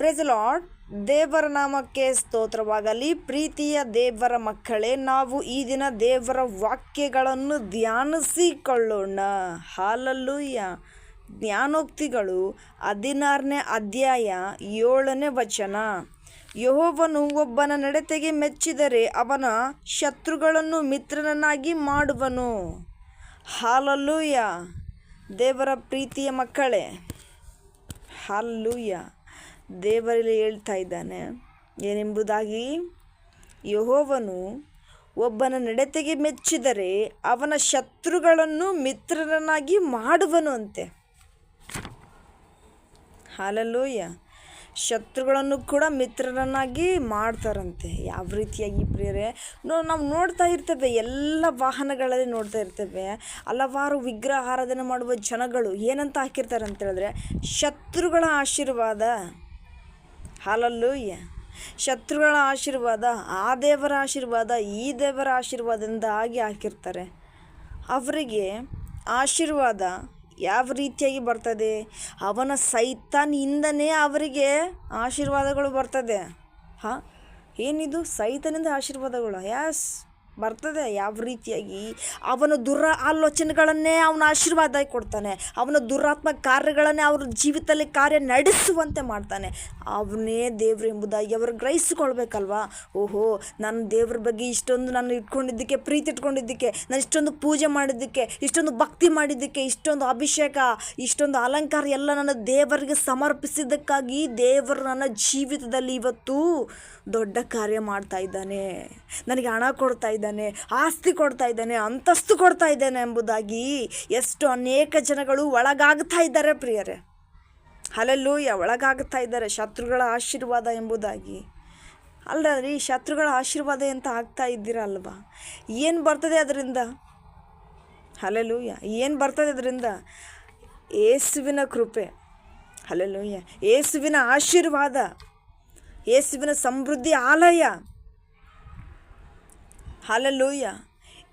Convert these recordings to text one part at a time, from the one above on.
Praise lord. ದೇವರ ನಾಮಕ್ಕೆ ಸ್ತೋತ್ರವಾಗಲಿ. ಪ್ರೀತಿಯ ದೇವರ ಮಕ್ಕಳೇ, ನಾವು ಈ ದಿನ ದೇವರ ವಾಕ್ಯಗಳನ್ನು ಧ್ಯಾನಿಸಿಕೊಳ್ಳೋಣ. ಹಾಲೆಲೂಯಾ. ಜ್ಞಾನೋಕ್ತಿಗಳು 16ನೇ ಅಧ್ಯಾಯ 7ನೇ ವಚನ. ಯೆಹೋವನು ಒಬ್ಬನ ನಡತೆಗೆ ಮೆಚ್ಚಿದರೆ ಅವನ ಶತ್ರುಗಳನ್ನು ಮಿತ್ರನನ್ನಾಗಿ ಮಾಡುವನು. ಹಾಲೆಲೂಯಾ. ದೇವರ ಪ್ರೀತಿಯ ಮಕ್ಕಳೇ, ಹಾಲೆಲೂಯಾ. ದೇವರಲ್ಲಿ ಹೇಳ್ತಾ ಇದ್ದಾನೆ ಏನೆಂಬುದಾಗಿ, ಯೆಹೋವನು ಒಬ್ಬನ ನಡತೆಗೆ ಮೆಚ್ಚಿದರೆ ಅವನ ಶತ್ರುಗಳನ್ನು ಮಿತ್ರರನ್ನಾಗಿ ಮಾಡುವನು ಅಂತೆ. ಹಾಲೆಲೂಯಾ. ಶತ್ರುಗಳನ್ನು ಕೂಡ ಮಿತ್ರರನ್ನಾಗಿ ಮಾಡ್ತಾರಂತೆ. ಯಾವ ರೀತಿಯಾಗಿ ಪ್ರಿಯರೇ, ನಾವು ನೋಡ್ತಾ ಇರ್ತೇವೆ, ಎಲ್ಲ ವಾಹನಗಳಲ್ಲಿ ನೋಡ್ತಾ ಇರ್ತೇವೆ. ಹಲವಾರು ವಿಗ್ರಹ ಆರಾಧನೆ ಮಾಡುವ ಜನಗಳು ಏನಂತ ಹಾಕಿರ್ತಾರೆ ಅಂತ ಹೇಳಿದ್ರೆ, ಶತ್ರುಗಳ ಆಶೀರ್ವಾದ. ಹಾಲೆಲೂಯಾ. ಶತ್ರುಗಳ ಆಶೀರ್ವಾದ, ಆ ದೇವರ ಆಶೀರ್ವಾದ, ಈ ದೇವರ ಆಶೀರ್ವಾದದಿಂದ ಹಾಕಿರ್ತಾರೆ. ಅವರಿಗೆ ಆಶೀರ್ವಾದ ಯಾವ ರೀತಿಯಾಗಿ ಬರ್ತದೆ? ಅವನ ಸೈತಾನಿಂದನೇ ಅವರಿಗೆ ಆಶೀರ್ವಾದಗಳು ಬರ್ತದೆ. ಏನಿದು? ಸೈತಾನಿಂದ ಆಶೀರ್ವಾದಗಳು? ಯಾಸ್ ಬರ್ತದೆ. ಯಾವ ರೀತಿಯಾಗಿ? ಅವನ ಆಲೋಚನೆಗಳನ್ನೇ ಅವನ ಆಶೀರ್ವಾದ ಕೊಡ್ತಾನೆ. ಅವನ ದುರಾತ್ಮ ಕಾರ್ಯಗಳನ್ನೇ ಅವ್ರ ಜೀವಿತದಲ್ಲಿ ಕಾರ್ಯ ನಡೆಸುವಂತೆ ಮಾಡ್ತಾನೆ. ಅವನೇ ದೇವರು ಎಂಬುದಾಗಿ ಅವರು ಗ್ರಹಿಸಿಕೊಳ್ಬೇಕಲ್ವಾ? ಓಹೋ, ನಾನು ದೇವ್ರ ಬಗ್ಗೆ ಇಷ್ಟೊಂದು ನಾನು ಇಟ್ಕೊಂಡಿದ್ದಕ್ಕೆ, ಪ್ರೀತಿ ಇಟ್ಕೊಂಡಿದ್ದಕ್ಕೆ, ನಾನು ಇಷ್ಟೊಂದು ಪೂಜೆ ಮಾಡಿದ್ದಕ್ಕೆ, ಇಷ್ಟೊಂದು ಭಕ್ತಿ ಮಾಡಿದ್ದಕ್ಕೆ, ಇಷ್ಟೊಂದು ಅಭಿಷೇಕ, ಇಷ್ಟೊಂದು ಅಲಂಕಾರ ಎಲ್ಲ ನನ್ನ ದೇವರಿಗೆ ಸಮರ್ಪಿಸಿದ್ದಕ್ಕಾಗಿ ದೇವರು ನನ್ನ ಜೀವಿತದಲ್ಲಿ ಇವತ್ತು ದೊಡ್ಡ ಕಾರ್ಯ ಮಾಡ್ತಾ ಇದ್ದಾನೆ. ನನಗೆ ಹಣ ಕೊಡ್ತಾ ಇದ್ದಾನೆ, ಆಸ್ತಿ ಕೊಡ್ತಾ ಇದ್ದಾನೆ, ಅಂತಸ್ತು ಕೊಡ್ತಾ ಇದ್ದಾನೆ ಎಂಬುದಾಗಿ ಎಷ್ಟು ಅನೇಕ ಜನಗಳು ಒಳಗಾಗ್ತಾ ಇದ್ದಾರೆ ಪ್ರಿಯರೇ. ಹಲ್ಲೆಲೂಯಾ. ಒಳಗಾಗ್ತಾ ಇದ್ದಾರೆ ಶತ್ರುಗಳ ಆಶೀರ್ವಾದ ಎಂಬುದಾಗಿ. ಅಲ್ಲರಿ, ಶತ್ರುಗಳ ಆಶೀರ್ವಾದ ಅಂತ ಆಗ್ತಾ ಇದ್ದೀರಾ ಅಲ್ವಾ? ಏನು ಬರ್ತದೆ ಅದರಿಂದ? ಹಲ್ಲೆಲೂಯಾ. ಏನು ಬರ್ತದೆ ಅದರಿಂದ? ಯೇಸುವಿನ ಕೃಪೆ. ಹಲ್ಲೆಲೂಯಾ. ಯೇಸುವಿನ ಆಶೀರ್ವಾದ, ಯೇಸುವಿನ ಸಮೃದ್ಧಿ ಆಲಯ. ಹಲ್ಲೆಲೂಯಾ.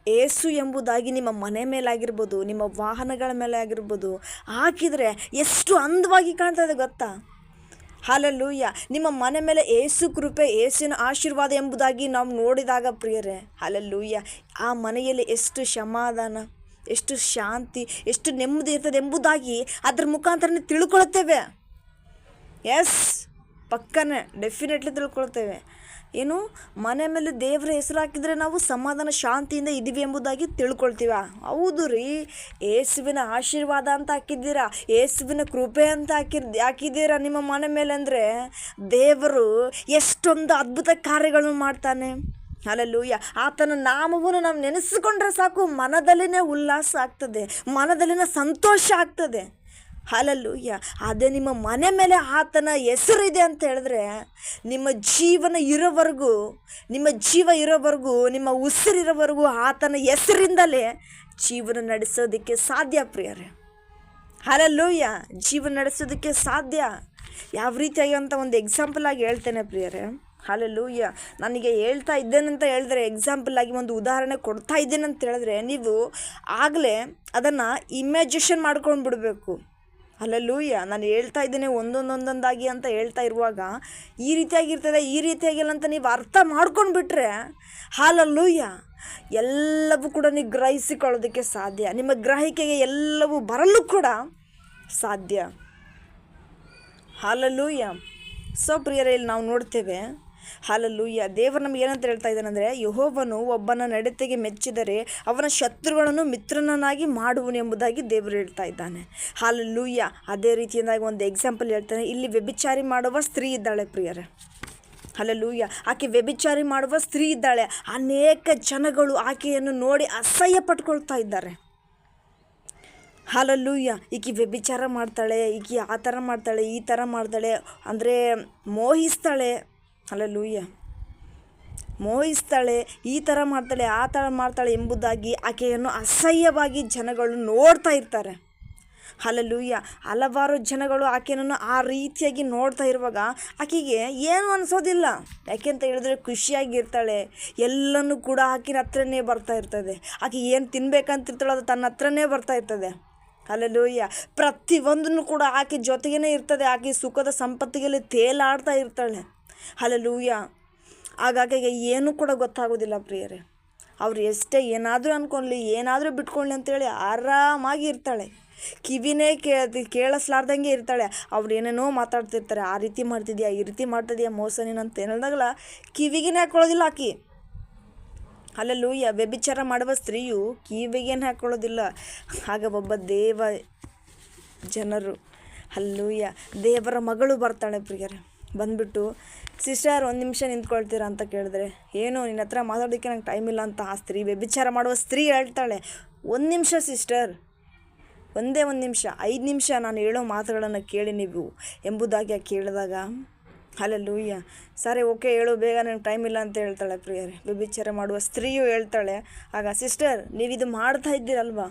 ಏಸು ಎಂಬುದಾಗಿ ನಿಮ್ಮ ಮನೆ ಮೇಲಾಗಿರ್ಬೋದು, ನಿಮ್ಮ ವಾಹನಗಳ ಮೇಲೆ ಆಗಿರ್ಬೋದು ಹಾಕಿದರೆ ಎಷ್ಟು ಅಂದವಾಗಿ ಕಾಣ್ತದೆ ಗೊತ್ತಾ? ಹಲ್ಲೆಲೂಯಾ. ನಿಮ್ಮ ಮನೆ ಮೇಲೆ ಏಸು ಕೃಪೆ, ಏಸಿನ ಆಶೀರ್ವಾದ ಎಂಬುದಾಗಿ ನಾವು ನೋಡಿದಾಗ ಪ್ರಿಯರೇ, ಹಲ್ಲೆಲೂಯಾ, ಆ ಮನೆಯಲ್ಲಿ ಎಷ್ಟು ಸಮಾಧಾನ, ಎಷ್ಟು ಶಾಂತಿ, ಎಷ್ಟು ನೆಮ್ಮದಿ ಇರ್ತದೆ ಎಂಬುದಾಗಿ ಅದರ ಮುಖಾಂತರ ತಿಳ್ಕೊಳ್ತೇವೆ. S, ಪಕ್ಕನೇ definitely ತಿಳ್ಕೊಳ್ತೇವೆ. ಏನು? ಮನೆ ಮೇಲೆ ದೇವರ ಹೆಸರು ಹಾಕಿದರೆ ನಾವು ಸಮಾಧಾನ ಶಾಂತಿಯಿಂದ ಇದ್ದೀವಿ ಎಂಬುದಾಗಿ ತಿಳ್ಕೊಳ್ತೀವ. ಹೌದು ರೀ. ಯೇಸುವಿನ ಆಶೀರ್ವಾದ ಅಂತ ಹಾಕಿದ್ದೀರಾ, ಯೇಸುವಿನ ಕೃಪೆ ಅಂತ ಹಾಕಿದ್ದೀರಾ ನಿಮ್ಮ ಮನೆ ಮೇಲೆ ಅಂದರೆ ದೇವರು ಎಷ್ಟೊಂದು ಅದ್ಭುತ ಕಾರ್ಯಗಳನ್ನು ಮಾಡ್ತಾನೆ. ಹಲ್ಲೆಲೂಯಾ. ಆತನ ನಾಮವನ್ನು ನಾವು ನೆನೆಸಿಕೊಂಡ್ರೆ ಸಾಕು, ಮನದಲ್ಲಿನೇ ಉಲ್ಲಾಸ ಆಗ್ತದೆ, ಮನದಲ್ಲಿನ ಸಂತೋಷ ಆಗ್ತದೆ. ಹಲ್ಲೆಲೂಯಾ. ಅದೇ ನಿಮ್ಮ ಮನೆ ಮೇಲೆ ಆತನ ಹೆಸರು ಇದೆ ಅಂತ ಹೇಳಿದ್ರೆ ನಿಮ್ಮ ಜೀವನ ಇರೋವರೆಗೂ, ನಿಮ್ಮ ಜೀವ ಇರೋವರೆಗೂ, ನಿಮ್ಮ ಉಸಿರಿರೋವರೆಗೂ ಆತನ ಹೆಸರಿಂದಲೇ ಜೀವನ ನಡೆಸೋದಕ್ಕೆ ಸಾಧ್ಯ ಪ್ರಿಯರೇ. ಹಲ್ಲೆಲೂಯಾ. ಜೀವನ ನಡೆಸೋದಕ್ಕೆ ಸಾಧ್ಯ. ಯಾವ ರೀತಿಯಾಗಿ ಅಂತ ಒಂದು ಎಕ್ಸಾಂಪಲ್ ಆಗಿ ಹೇಳ್ತೇನೆ ಪ್ರಿಯರೇ. ಹಲ್ಲೆಲೂಯಾ. ನನಗೆ ಹೇಳ್ತಾ ಇದ್ದೇನಂತ ಹೇಳಿದ್ರೆ, ಎಕ್ಸಾಂಪಲ್ ಆಗಿ ಒಂದು ಉದಾಹರಣೆ ಕೊಡ್ತಾ ಇದ್ದೇನಂತ ಹೇಳಿದ್ರೆ, ನೀವು ಆಗಲೇ ಅದನ್ನು ಇಮ್ಯಾಜಿನೇಷನ್ ಮಾಡ್ಕೊಂಡು ಬಿಡಬೇಕು. ಹಲ್ಲೆಲೂಯಾ. ನಾನು ಹೇಳ್ತಾ ಇದ್ದೇನೆ ಒಂದೊಂದಾಗಿ ಅಂತ ಹೇಳ್ತಾ ಇರುವಾಗ ಈ ರೀತಿಯಾಗಿರ್ತದೆ, ಈ ರೀತಿಯಾಗಿಲ್ಲ ಅಂತ ನೀವು ಅರ್ಥ ಮಾಡ್ಕೊಂಡು ಬಿಟ್ಟರೆ, ಹಲ್ಲೆಲೂಯಾ, ಎಲ್ಲವೂ ಕೂಡ ನೀವು ಗ್ರಹಿಸಿಕೊಳ್ಳೋದಕ್ಕೆ ಸಾಧ್ಯ. ನಿಮ್ಮ ಗ್ರಹಿಕೆಗೆ ಎಲ್ಲವೂ ಬರಲು ಕೂಡ ಸಾಧ್ಯ. ಹಲ್ಲೆಲೂಯಾ. ಸೊ ಪ್ರಿಯರೇ, ಇಲ್ಲಿ ನಾವು ನೋಡ್ತೇವೆ, ಹಲ್ಲೆಲೂಯಾ, ದೇವರು ನಮ್ಗೆ ಏನಂತ ಹೇಳ್ತಾ ಇದ್ದಾನೆ ಅಂದರೆ, ಯೆಹೋವನು ಒಬ್ಬನ ನಡತೆಗೆ ಮೆಚ್ಚಿದರೆ ಅವನ ಶತ್ರುಗಳನ್ನು ಮಿತ್ರನನ್ನಾಗಿ ಮಾಡುವನು ಎಂಬುದಾಗಿ ದೇವರು ಹೇಳ್ತಾ ಇದ್ದಾನೆ. ಹಲ್ಲೆಲೂಯಾ. ಅದೇ ರೀತಿಯಾಗಿ ಒಂದು ಎಕ್ಸಾಂಪಲ್ ಹೇಳ್ತಾನೆ. ಇಲ್ಲಿ ವ್ಯಭಿಚಾರಿ ಮಾಡುವ ಸ್ತ್ರೀ ಇದ್ದಾಳೆ ಪ್ರಿಯರೇ. ಹಲ್ಲೆಲೂಯಾ. ಆಕೆ ವ್ಯಭಿಚಾರಿ ಮಾಡುವ ಸ್ತ್ರೀ ಇದ್ದಾಳೆ. ಅನೇಕ ಜನಗಳು ಆಕೆಯನ್ನು ನೋಡಿ ಅಸಹ್ಯ ಪಟ್ಕೊಳ್ತಾ ಇದ್ದಾರೆ. ಹಲ್ಲೆಲೂಯಾ. ಈಕೆ ವ್ಯಭಿಚಾರ ಮಾಡ್ತಾಳೆ, ಈಕೆ ಆ ಥರ ಮಾಡ್ತಾಳೆ, ಈ ಥರ ಮಾಡ್ತಾಳೆ ಅಂದರೆ ಮೋಹಿಸ್ತಾಳೆ. ಹಲ್ಲೆಲೂಯಾ. ಮೋಹಿಸ್ತಾಳೆ, ಈ ಥರ ಮಾಡ್ತಾಳೆ, ಆ ಥರ ಮಾಡ್ತಾಳೆ ಎಂಬುದಾಗಿ ಆಕೆಯನ್ನು ಅಸಹ್ಯವಾಗಿ ಜನಗಳು ನೋಡ್ತಾ ಇರ್ತಾರೆ. ಹಲ್ಲೆಲೂಯಾ. ಹಲವಾರು ಜನಗಳು ಆಕೆಯನ್ನು ಆ ರೀತಿಯಾಗಿ ನೋಡ್ತಾ ಇರುವಾಗ ಆಕೆಗೆ ಏನು ಅನಿಸೋದಿಲ್ಲ. ಯಾಕೆಂತ ಹೇಳಿದ್ರೆ ಖುಷಿಯಾಗಿರ್ತಾಳೆ. ಎಲ್ಲನೂ ಕೂಡ ಆಕಿನ ಹತ್ರನೇ ಬರ್ತಾ ಇರ್ತದೆ. ಆಕೆ ಏನು ತಿನ್ಬೇಕಂತಿರ್ತಾಳೆ ಅದು ತನ್ನ ಹತ್ರನೇ ಬರ್ತಾ ಇರ್ತದೆ. ಹಲ್ಲೆಲೂಯ್ಯ. ಪ್ರತಿಯೊಂದನ್ನು ಕೂಡ ಆಕೆ ಜೊತೆಗೇ ಇರ್ತದೆ. ಆಕೆ ಸುಖದ ಸಂಪತ್ತಿಗೆಲ್ಲಿ ತೇಲಾಡ್ತಾ ಇರ್ತಾಳೆ. ಹಲ್ಲೆಲೂಯ್ಯ. ಆಗಾಕೆಗೆ ಏನೂ ಕೂಡ ಗೊತ್ತಾಗೋದಿಲ್ಲ ಪ್ರಿಯರೇ. ಅವ್ರು ಎಷ್ಟೇ ಏನಾದರೂ ಅಂದ್ಕೊಳ್ಳಿ, ಏನಾದರೂ ಬಿಟ್ಕೊಳ್ಳಿ ಅಂತೇಳಿ ಆರಾಮಾಗಿ ಇರ್ತಾಳೆ. ಕಿವಿನೇ ಕೇಳಿಸ್ಲಾರ್ದಂಗೆ ಇರ್ತಾಳೆ. ಅವ್ರು ಏನೇನೋ ಮಾತಾಡ್ತಿರ್ತಾರೆ, ಆ ರೀತಿ ಮಾಡ್ತಿದ್ಯಾ, ಈ ರೀತಿ ಮಾಡ್ತಿದ್ಯಾ, ಮೋಸ ನೀನು ಅಂತ ಹೇಳಿದಾಗಲ ಕಿವಿಗೇನೆ ಹಾಕ್ಕೊಳ್ಳೋದಿಲ್ಲ ಆಕೆ. ಹಲ್ಲೆಲೂಯ್ಯ. ವ್ಯಭಿಚಾರ ಮಾಡುವ ಸ್ತ್ರೀಯು ಕಿವಿಗೇನು ಹಾಕ್ಕೊಳ್ಳೋದಿಲ್ಲ. ಆಗ ಒಬ್ಬ ಜನರು, ಹಲ್ಲೆಲೂಯ್ಯ, ದೇವರ ಮಗಳು ಬರ್ತಾಳೆ ಪ್ರಿಯರೇ. ಬಂದುಬಿಟ್ಟು, ಸಿಸ್ಟರ್ ಒಂದು ನಿಮಿಷ ನಿಂತ್ಕೊಳ್ತೀರಾ ಅಂತ ಕೇಳಿದ್ರೆ, ಏನು ನಿನ್ನ ಹತ್ರ ಮಾತಾಡೋದಕ್ಕೆ ನಂಗೆ ಟೈಮ್ ಇಲ್ಲ ಅಂತ ಆ ಸ್ತ್ರೀ, ವ್ಯಭಿಚಾರ ಮಾಡುವ ಸ್ತ್ರೀ ಹೇಳ್ತಾಳೆ. 1 ನಿಮಿಷ ಸಿಸ್ಟರ್, ಒಂದೇ 1 ನಿಮಿಷ, 5 ನಿಮಿಷ ನಾನು ಹೇಳೋ ಮಾತುಗಳನ್ನು ಕೇಳಿ ನೀವು ಎಂಬುದಾಗಿ ಕೇಳಿದಾಗ, ಹಲ್ಲೆಲೂಯ್ಯ, ಸರಿ ಓಕೆ ಹೇಳು ಬೇಗ, ನನಗೆ ಟೈಮ್ ಇಲ್ಲ ಅಂತ ಹೇಳ್ತಾಳೆ ಪ್ರಿಯರೇ. ವ್ಯಭಿಚಾರ ಮಾಡುವ ಸ್ತ್ರೀಯು ಹೇಳ್ತಾಳೆ. ಆಗ ಸಿಸ್ಟರ್, ನೀವಿದು ಮಾಡ್ತಾ ಇದ್ದೀರಲ್ವಾ,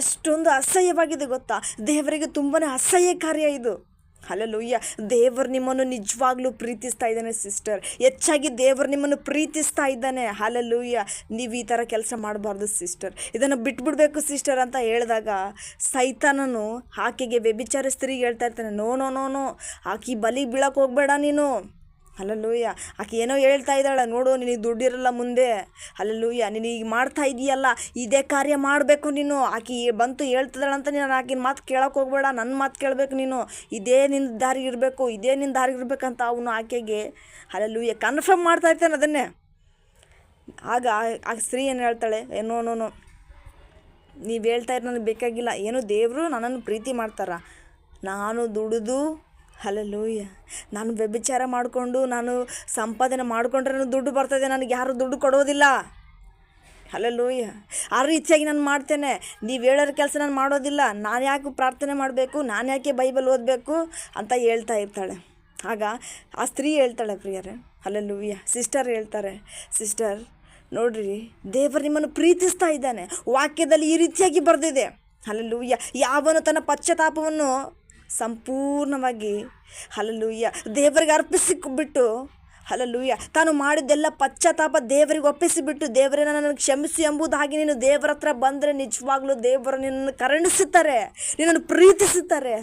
ಎಷ್ಟೊಂದು ಅಸಹ್ಯವಾಗಿದೆ ಗೊತ್ತಾ, ದೇವರಿಗೆ ತುಂಬಾ ಅಸಹ್ಯ ಕಾರ್ಯ ಇದು. ಹಲ್ಲೆಲೂಯ್ಯ. ದೇವರು ನಿಮ್ಮನ್ನು ನಿಜವಾಗ್ಲೂ ಪ್ರೀತಿಸ್ತಾ ಇದ್ದಾನೆ ಸಿಸ್ಟರ್. ಹೆಚ್ಚಾಗಿ ದೇವರು ನಿಮ್ಮನ್ನು ಪ್ರೀತಿಸ್ತಾ ಇದ್ದಾನೆ. ಹಲ್ಲೆಲೂಯ್ಯ. ನೀವು ಈ ಥರ ಕೆಲಸ ಮಾಡಬಾರ್ದು ಸಿಸ್ಟರ್, ಇದನ್ನು ಬಿಟ್ಬಿಡ್ಬೇಕು ಸಿಸ್ಟರ್ ಅಂತ ಹೇಳಿದಾಗ, ಸೈತಾನನು ಆಕೆಗೆ, ವ್ಯಭಿಚಾರ ಸ್ತ್ರೀಗೆ ಹೇಳ್ತಾ ಇರ್ತಾನೆ, ನೋ ನೋ ನೋ ನೋ, ಆಕೆ ಬಲಿಗೆ ಬೀಳಕ್ಕೆ ಹೋಗಬೇಡ ನೀನು. ಹಲ್ಲೆಲೂಯ್ಯ. ಆಕೆ ಏನೋ ಹೇಳ್ತಾ ಇದ್ದಾಳೆ, ನೋಡು ನಿನಗೆ ದುಡ್ಡಿರಲ್ಲ ಮುಂದೆ. ಹಲ್ಲೆಲೂಯ್ಯ. ನೀನು ಈಗ ಮಾಡ್ತಾ ಇದೆಯಲ್ಲ, ಇದೇ ಕಾರ್ಯ ಮಾಡಬೇಕು ನೀನು. ಆಕೆ ಬಂತು ಹೇಳ್ತಿದ್ದಾಳಂತ ನೀನು ಆಕಿನ ಮಾತು ಕೇಳೋಕೆ ಹೋಗಬೇಡ, ನನ್ನ ಮಾತು ಕೇಳಬೇಕು ನೀನು, ಇದೇ ನಿನ್ನ ದಾರಿಗೆ ಇರಬೇಕು, ಇದೇ ನಿನ್ನ ದಾರಿಗೆ ಇರಬೇಕಂತ ಅವನು ಆಕೆಗೆ, ಹಲ್ಲೆಲೂಯ್ಯ, ಕನ್ಫರ್ಮ್ ಮಾಡ್ತಾ ಇರ್ತಾನೆ ಅದನ್ನೇ. ಆಗ ಆ ಸ್ತ್ರೀ ಏನು ಹೇಳ್ತಾಳೆ, ಏನೋ ನೋ, ನೀವು ಹೇಳ್ತಾ ಇರೋ ನನಗೆ ಬೇಕಾಗಿಲ್ಲ. ಏನು ದೇವರು ನನ್ನನ್ನು ಪ್ರೀತಿ ಮಾಡ್ತಾರ, ನಾನು ದುಡಿದು, ಹಲ್ಲೆಲೂಯ್ಯ, ನಾನು ವ್ಯಭಿಚಾರ ಮಾಡಿಕೊಂಡು ನಾನು ಸಂಪಾದನೆ ಮಾಡಿಕೊಂಡ್ರೆ ನನಗೆ ದುಡ್ಡು ಬರ್ತದೆ, ನನಗೆ ಯಾರು ದುಡ್ಡು ಕೊಡೋದಿಲ್ಲ. ಹಲ್ಲೆಲೂಯ್ಯ. ಆ ರೀತಿಯಾಗಿ ನಾನು ಮಾಡ್ತೇನೆ, ನೀವು ಹೇಳೋರ ಕೆಲಸ ನಾನು ಮಾಡೋದಿಲ್ಲ. ನಾನು ಯಾಕೆ ಪ್ರಾರ್ಥನೆ ಮಾಡಬೇಕು, ನಾನು ಯಾಕೆ ಬೈಬಲ್ ಓದಬೇಕು ಅಂತ ಹೇಳ್ತಾ ಇರ್ತಾಳೆ. ಆಗ ಆ ಸ್ತ್ರೀ ಹೇಳ್ತಾಳೆ ಪ್ರಿಯರೇ, ಹಲ್ಲೆಲೂಯ್ಯ, ಸಿಸ್ಟರ್ ಹೇಳ್ತಾರೆ, ಸಿಸ್ಟರ್ ನೋಡ್ರಿ, ದೇವರು ನಿಮ್ಮನ್ನು ಪ್ರೀತಿಸ್ತಾ ಇದ್ದಾನೆ. ವಾಕ್ಯದಲ್ಲಿ ಈ ರೀತಿಯಾಗಿ ಬರೆದಿದೆ. ಹಲ್ಲೆಲೂಯ್ಯ. ಯಾವನು ತನ್ನ ಪಶ್ಚಾತ್ತಾಪವನ್ನು ಸಂಪೂರ್ಣವಾಗಿ, ಹಲ್ಲೆಲೂಯ್ಯ, ದೇವರಿಗೆ ಅರ್ಪಿಸಿಬಿಟ್ಟು, ಹಲ್ಲೆಲೂಯ್ಯ, ತಾನು ಮಾಡಿದ್ದೆಲ್ಲ ಪಶ್ಚಾತ್ತಾಪ ದೇವರಿಗೆ ಒಪ್ಪಿಸಿಬಿಟ್ಟು, ದೇವರೇ ನನ್ನನ್ನು ಕ್ಷಮಿಸು ಎಂಬುದಾಗಿ ನೀನು ದೇವರ ಹತ್ರ ಬಂದರೆ ನಿಜವಾಗ್ಲೂ ದೇವರು ನಿನ್ನನ್ನು ಕರುಣಿಸುತ್ತಾರೆ, ನಿನ್ನನ್ನು ಪ್ರೀತಿಸುತ್ತಾರೆ,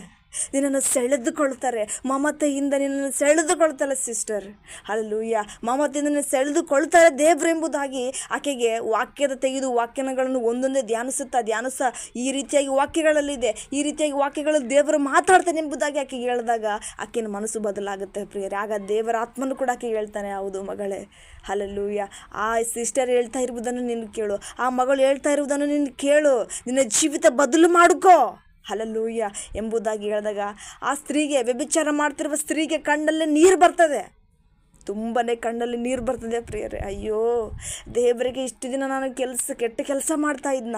ನಿನ್ನನ್ನು ಸೆಳೆದುಕೊಳ್ತಾರೆ. ಮಮತೆಯಿಂದ ನಿನ್ನನ್ನು ಸೆಳೆದುಕೊಳ್ತಾರೆ ಸಿಸ್ಟರ್. ಹಲ್ಲೆಲೂಯ್ಯ. ಮಮತೆಯಿಂದ ನಿನ್ನನ್ನು ಸೆಳೆದುಕೊಳ್ತಾರೆ ದೇವರು ಎಂಬುದಾಗಿ ಆಕೆಗೆ ವಾಕ್ಯದ ತೆಗೆದು ವಾಕ್ಯಗಳನ್ನು ಒಂದೊಂದೇ ಧ್ಯಾನಿಸ್ತಾ ಈ ರೀತಿಯಾಗಿ ವಾಕ್ಯಗಳಲ್ಲಿದೆ, ಈ ರೀತಿಯಾಗಿ ವಾಕ್ಯಗಳು ದೇವರು ಮಾತಾಡ್ತಾನೆ ಎಂಬುದಾಗಿ ಆಕೆಗೆ ಹೇಳಿದಾಗ ಆಕೆಯ ಮನಸ್ಸು ಬದಲಾಗುತ್ತೆ ಪ್ರಿಯರೇ. ಆಗ ದೇವರ ಆತ್ಮನು ಕೂಡ ಆಕೆಗೆ ಹೇಳ್ತಾನೆ, ಹೌದು ಮಗಳೇ, ಹಲ್ಲೆಲೂಯ್ಯ, ಆ ಸಿಸ್ಟರ್ ಹೇಳ್ತಾ ಇರುವುದನ್ನು ನೀನು ಕೇಳು, ಆ ಮಗಳು ಹೇಳ್ತಾ ಇರುವುದನ್ನು ನೀನು ಕೇಳು, ನಿನ್ನ ಜೀವಿತ ಬದಲು ಮಾಡ್ಕೋ, ಹಲ್ಲೆಲೂಯ್ಯ ಎಂಬುದಾಗಿ ಹೇಳಿದಾಗ ಆ ಸ್ತ್ರೀಗೆ, ವ್ಯಭಿಚಾರ ಮಾಡ್ತಿರುವ ಸ್ತ್ರೀಗೆ ಕಣ್ಣಲ್ಲಿ ನೀರು ಬರ್ತದೆ, ತುಂಬಾ ಕಣ್ಣಲ್ಲಿ ನೀರು ಬರ್ತದೆ ಪ್ರಿಯರೇ. ಅಯ್ಯೋ ದೇವರಿಗೆ, ಇಷ್ಟು ದಿನ ನಾನು ಕೆಟ್ಟ ಕೆಲಸ ಮಾಡ್ತಾ ಇದ್ನ,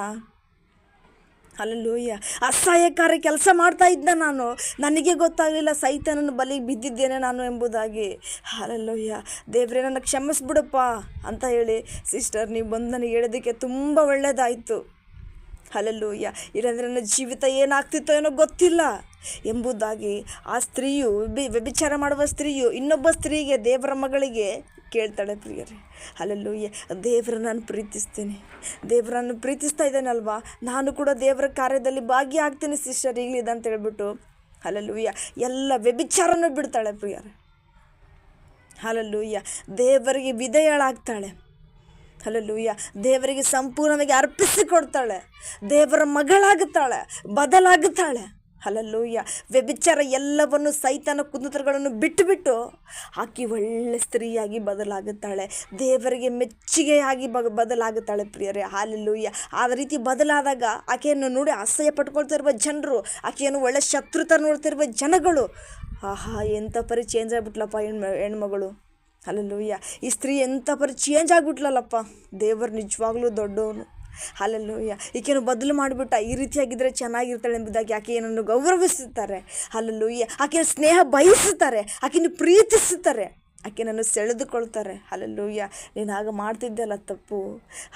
ಹಲ್ಲೆಲೂಯ್ಯ, ಅಸಹಾಯಕಾರಿ ಕೆಲಸ ಮಾಡ್ತಾ ಇದ್ದ ನಾನು, ನನಗೆ ಗೊತ್ತಾಗಲಿಲ್ಲ ಸೈತಾನನ ಬಲಿಗೆ ಬಿದ್ದಿದ್ದೇನೆ ನಾನು ಎಂಬುದಾಗಿ. ಹಲ್ಲೆಲೂಯ್ಯ. ದೇವರೇ ನನ್ನ ಕ್ಷಮಿಸ್ಬಿಡಪ್ಪ ಅಂತ ಹೇಳಿ, ಸಿಸ್ಟರ್ ನೀವು ಬಂದು ನನಗೆ ಹೇಳೋದಕ್ಕೆ ತುಂಬ ಒಳ್ಳೆಯದಾಯಿತು. ಹಲ್ಲೆಲೂಯ್ಯ. ಇಲ್ಲಾಂದರೆ ನನ್ನ ಜೀವಿತ ಏನಾಗ್ತಿತ್ತೋ ಏನೋ ಗೊತ್ತಿಲ್ಲ ಎಂಬುದಾಗಿ ಆ ಸ್ತ್ರೀಯು, ವ್ಯಭಿಚಾರ ಮಾಡುವ ಸ್ತ್ರೀಯು ಇನ್ನೊಬ್ಬ ಸ್ತ್ರೀಗೆ, ದೇವರ ಮಗಳಿಗೆ ಕೇಳ್ತಾಳೆ ಪ್ರಿಯರೇ. ಹಲ್ಲೆಲೂಯ್ಯ. ದೇವರನ್ನು ನಾನು ಪ್ರೀತಿಸ್ತೇನೆ, ದೇವರನ್ನು ಪ್ರೀತಿಸ್ತಾ ಇದ್ದಾನಲ್ವಾ, ನಾನು ಕೂಡ ದೇವರ ಕಾರ್ಯದಲ್ಲಿ ಭಾಗಿಯಾಗ್ತೇನೆ ಸಿಸ್ಟರ್ ಈಗಲಿದೆ ಅಂತ ಹೇಳ್ಬಿಟ್ಟು, ಹಲ್ಲೆಲೂಯ್ಯ, ಎಲ್ಲ ವ್ಯಭಿಚಾರನೂ ಬಿಡ್ತಾಳೆ ಪ್ರಿಯರೇ. ಹಲ್ಲೆಲೂಯ್ಯ. ದೇವರಿಗೆ ವಿಧೇಯಳಾಗ್ತಾಳೆ. ಹಲ್ಲೆಲೂಯ್ಯ. ದೇವರಿಗೆ ಸಂಪೂರ್ಣವಾಗಿ ಅರ್ಪಿಸಿಕೊಡ್ತಾಳೆ, ದೇವರ ಮಗಳಾಗುತ್ತಾಳೆ, ಬದಲಾಗುತ್ತಾಳೆ. ಹಲ್ಲೆಲೂಯ್ಯ. ವ್ಯಭಿಚಾರ ಎಲ್ಲವನ್ನು, ಸೈತಾನ ಕುತಂತ್ರಗಳನ್ನು ಬಿಟ್ಟು ಆಕೆ ಒಳ್ಳೆ ಸ್ತ್ರೀಯಾಗಿ ಬದಲಾಗುತ್ತಾಳೆ, ದೇವರಿಗೆ ಮೆಚ್ಚುಗೆಯಾಗಿ ಬದಲಾಗುತ್ತಾಳೆ ಪ್ರಿಯರೇ. ಹಲ್ಲೆಲೂಯ್ಯ. ಆ ರೀತಿ ಬದಲಾದಾಗ ಆಕೆಯನ್ನು ನೋಡಿ ಅಸಹ್ಯ ಪಟ್ಕೊಳ್ತಿರುವ ಜನರು, ಆಕೆಯನ್ನು ಒಳ್ಳೆ ಶತ್ರುತ ನೋಡ್ತಿರುವ ಜನಗಳು, ಆಹಾ ಎಂಥ ಪರಿ ಚೇಂಜ್ ಆಗಿಬಿಟ್ಲಪ್ಪ ಹೆಣ್ಮಗಳು. ಹಲ್ಲೆಲೂಯ್ಯ. ಈ ಸ್ತ್ರೀ ಎಂಥ ಪರಿ ಚೇಂಜ್ ಆಗಿಬಿಟ್ಲಲ್ಲಪ್ಪ, ದೇವರು ನಿಜವಾಗ್ಲೂ ದೊಡ್ಡವನು. ಹಲ್ಲೆಲೂಯ್ಯ. ಈಕೆಯನ್ನು ಬದಲು ಮಾಡಿಬಿಟ್ಟ, ಈ ರೀತಿಯಾಗಿದ್ದರೆ ಚೆನ್ನಾಗಿರ್ತಾಳೆ ಎಂಬುದಾಗಿ ಆಕೆಯನ್ನು ಗೌರವಿಸುತ್ತಾರೆ. ಹಲ್ಲೆಲೂಯ್ಯ. ಆಕೆಯ ಸ್ನೇಹ ಬಯಸುತ್ತಾರೆ, ಆಕೆಯನ್ನು ಪ್ರೀತಿಸುತ್ತಾರೆ, ಆಕೆಯನ್ನು ಸೆಳೆದುಕೊಳ್ತಾರೆ. ಹಲ್ಲೆಲೂಯ್ಯ. ನೀನು ಆಗ ಮಾಡ್ತಿದ್ದೆಲ್ಲ ತಪ್ಪು,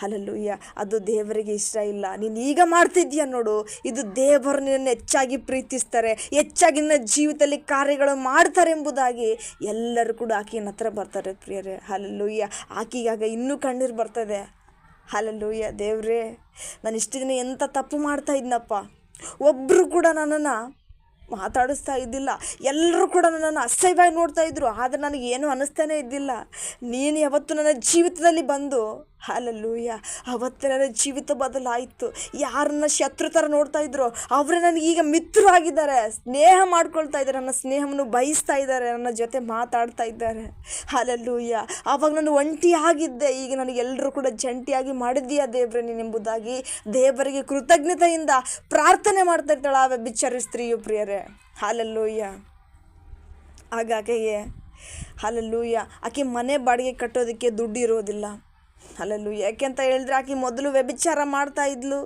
ಹಲ್ಲೆಲೂಯ್ಯ, ಅದು ದೇವರಿಗೆ ಇಷ್ಟ ಇಲ್ಲ, ನೀನು ಈಗ ಮಾಡ್ತಿದ್ದೀಯ ನೋಡು, ಇದು ದೇವರು ನಿನ್ನನ್ನು ಹೆಚ್ಚಾಗಿ ಪ್ರೀತಿಸ್ತಾರೆ, ಹೆಚ್ಚಾಗಿ ನಿನ್ನ ಜೀವಿತದಲ್ಲಿ ಕಾರ್ಯಗಳು ಮಾಡ್ತಾರೆ ಎಂಬುದಾಗಿ ಎಲ್ಲರೂ ಕೂಡ ಆಕೆಯ ಹತ್ರ ಬರ್ತಾರೆ ಪ್ರಿಯರೇ. ಹಲ್ಲೆಲೂಯ್ಯ. ಆಕೆಗಾಗ ಇನ್ನೂ ಕಣ್ಣೀರು ಬರ್ತದೆ. ಹಲ್ಲೆಲೂಯ್ಯ. ದೇವರೇ, ನಾನು ಇಷ್ಟು ದಿನ ಎಂಥ ತಪ್ಪು ಮಾಡ್ತಾ ಇದ್ನಪ್ಪ, ಒಬ್ಬರು ಕೂಡ ನನ್ನನ್ನು ಮಾತಾಡಿಸ್ತಾ ಇದ್ದಿಲ್ಲ. ಎಲ್ಲರೂ ಕೂಡ ನನ್ನನ್ನು ಅಸಹ್ಯವಾಗಿ ನೋಡ್ತಾ ಇದ್ರು. ಆದರೆ ನನಗೇನು ಅನ್ನಿಸ್ತಾನೇ ಇದ್ದಿಲ್ಲ. ನೀನು ಯಾವತ್ತು ನನ್ನ ಜೀವಿತದಲ್ಲಿ ಬಂದು ಹಲ್ಲೆಲೂಯ, ಅವತ್ತೇ ನನ್ನ ಜೀವಿತ ಬದಲಾಯಿತು. ಯಾರನ್ನ ಶತ್ರು ಥರ ನೋಡ್ತಾ ಇದ್ರು ಅವರೇ ನನಗೀಗ ಮಿತ್ರರು ಆಗಿದ್ದಾರೆ, ಸ್ನೇಹ ಮಾಡ್ಕೊಳ್ತಾ ಇದ್ದಾರೆ, ನನ್ನ ಸ್ನೇಹವನ್ನು ಬಯಸ್ತಾ ಇದ್ದಾರೆ, ನನ್ನ ಜೊತೆ ಮಾತಾಡ್ತಾ ಇದ್ದಾರೆ. ಹಲ್ಲೆಲೂಯ. ಆವಾಗ ನಾನು ಒಂಟಿ ಆಗಿದ್ದೆ, ಈಗ ನನಗೆಲ್ಲರೂ ಕೂಡ ಜಂಟಿಯಾಗಿ ಮಾಡಿದ್ದೀಯಾ ದೇವ್ರೆ ನೀನೆಂಬುದಾಗಿ ದೇವರಿಗೆ ಕೃತಜ್ಞತೆಯಿಂದ ಪ್ರಾರ್ಥನೆ ಮಾಡ್ತಾ ಇರ್ತಾಳೆ ಆ ವ್ಯಭಿಚಾರಿ ಸ್ತ್ರೀಯು ಪ್ರಿಯರೇ. ಹಲ್ಲೆಲೂಯ. ಆಗ ಆಕೆಗೆ ಹಲ್ಲೆಲೂಯ, ಆಕೆ ಮನೆ ಬಾಡಿಗೆ ಕಟ್ಟೋದಕ್ಕೆ ದುಡ್ಡು ಇರೋದಿಲ್ಲ. ಹಲ್ಲೆಲೂಯ. ಯಾಕೆಂತ ಹೇಳಿದ್ರೆ ಆಕೆ ಮೊದಲು ವ್ಯಭಿಚಾರ ಮಾಡ್ತಾ ಇದ್ಲು,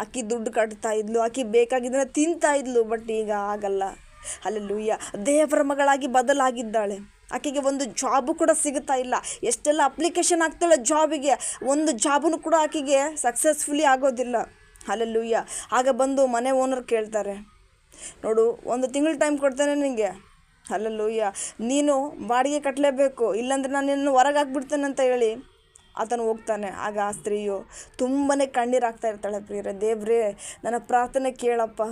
ಆಕೆ ದುಡ್ಡು ಕಟ್ತಾ ಇದ್ಲು, ಆಕೆ ಬೇಕಾಗಿದ್ದನ್ನ ತಿಂತಾ ಇದ್ಲು. ಬಟ್ ಈಗ ಆಗಲ್ಲ. ಹಲ್ಲೆಲೂಯ. ದೇವರ ಮಗಳಾಗಿ ಬದಲಾಗಿದ್ದಾಳೆ. ಆಕೆಗೆ ಒಂದು ಜಾಬು ಕೂಡ ಸಿಗುತ್ತಾ ಇಲ್ಲ. ಎಷ್ಟೆಲ್ಲ ಅಪ್ಲಿಕೇಶನ್ ಆಗ್ತಾಳೆ ಜಾಬಿಗೆ, ಒಂದು ಜಾಬನ್ನು ಕೂಡ ಆಕೆಗೆ ಸಕ್ಸಸ್ಫುಲಿ ಆಗೋದಿಲ್ಲ. ಹಲ್ಲೆಲೂಯ. ಆಗ ಬಂದು ಮನೆ ಓನರ್ ಕೇಳ್ತಾರೆ, ನೋಡು 1 ತಿಂಗಳು ಟೈಮ್ ಕೊಡ್ತೇನೆ ನಿನಗೆ. ಹಲ್ಲೆಲೂಯ. ನೀನು ಬಾಡಿಗೆ ಕಟ್ಟಲೇಬೇಕು, ಇಲ್ಲಾಂದರೆ ನಾನು ನಿನ್ನನ್ನು ಹೊರಗೆ ಹಾಕ್ಬಿಡ್ತೇನೆ ಅಂತ ಹೇಳಿ ಆತನು ಹೋಗ್ತಾನೆ. ಆಗ ಆ ಸ್ತ್ರೀಯು ತುಂಬಾ ಕಣ್ಣೀರಾಗ್ತಾ ಇರ್ತಾಳೆ. ಪ್ರಿಯರೇ, ದೇವ್ರೇ ನನ್ನ ಪ್ರಾರ್ಥನೆ ಕೇಳಪ್ಪ.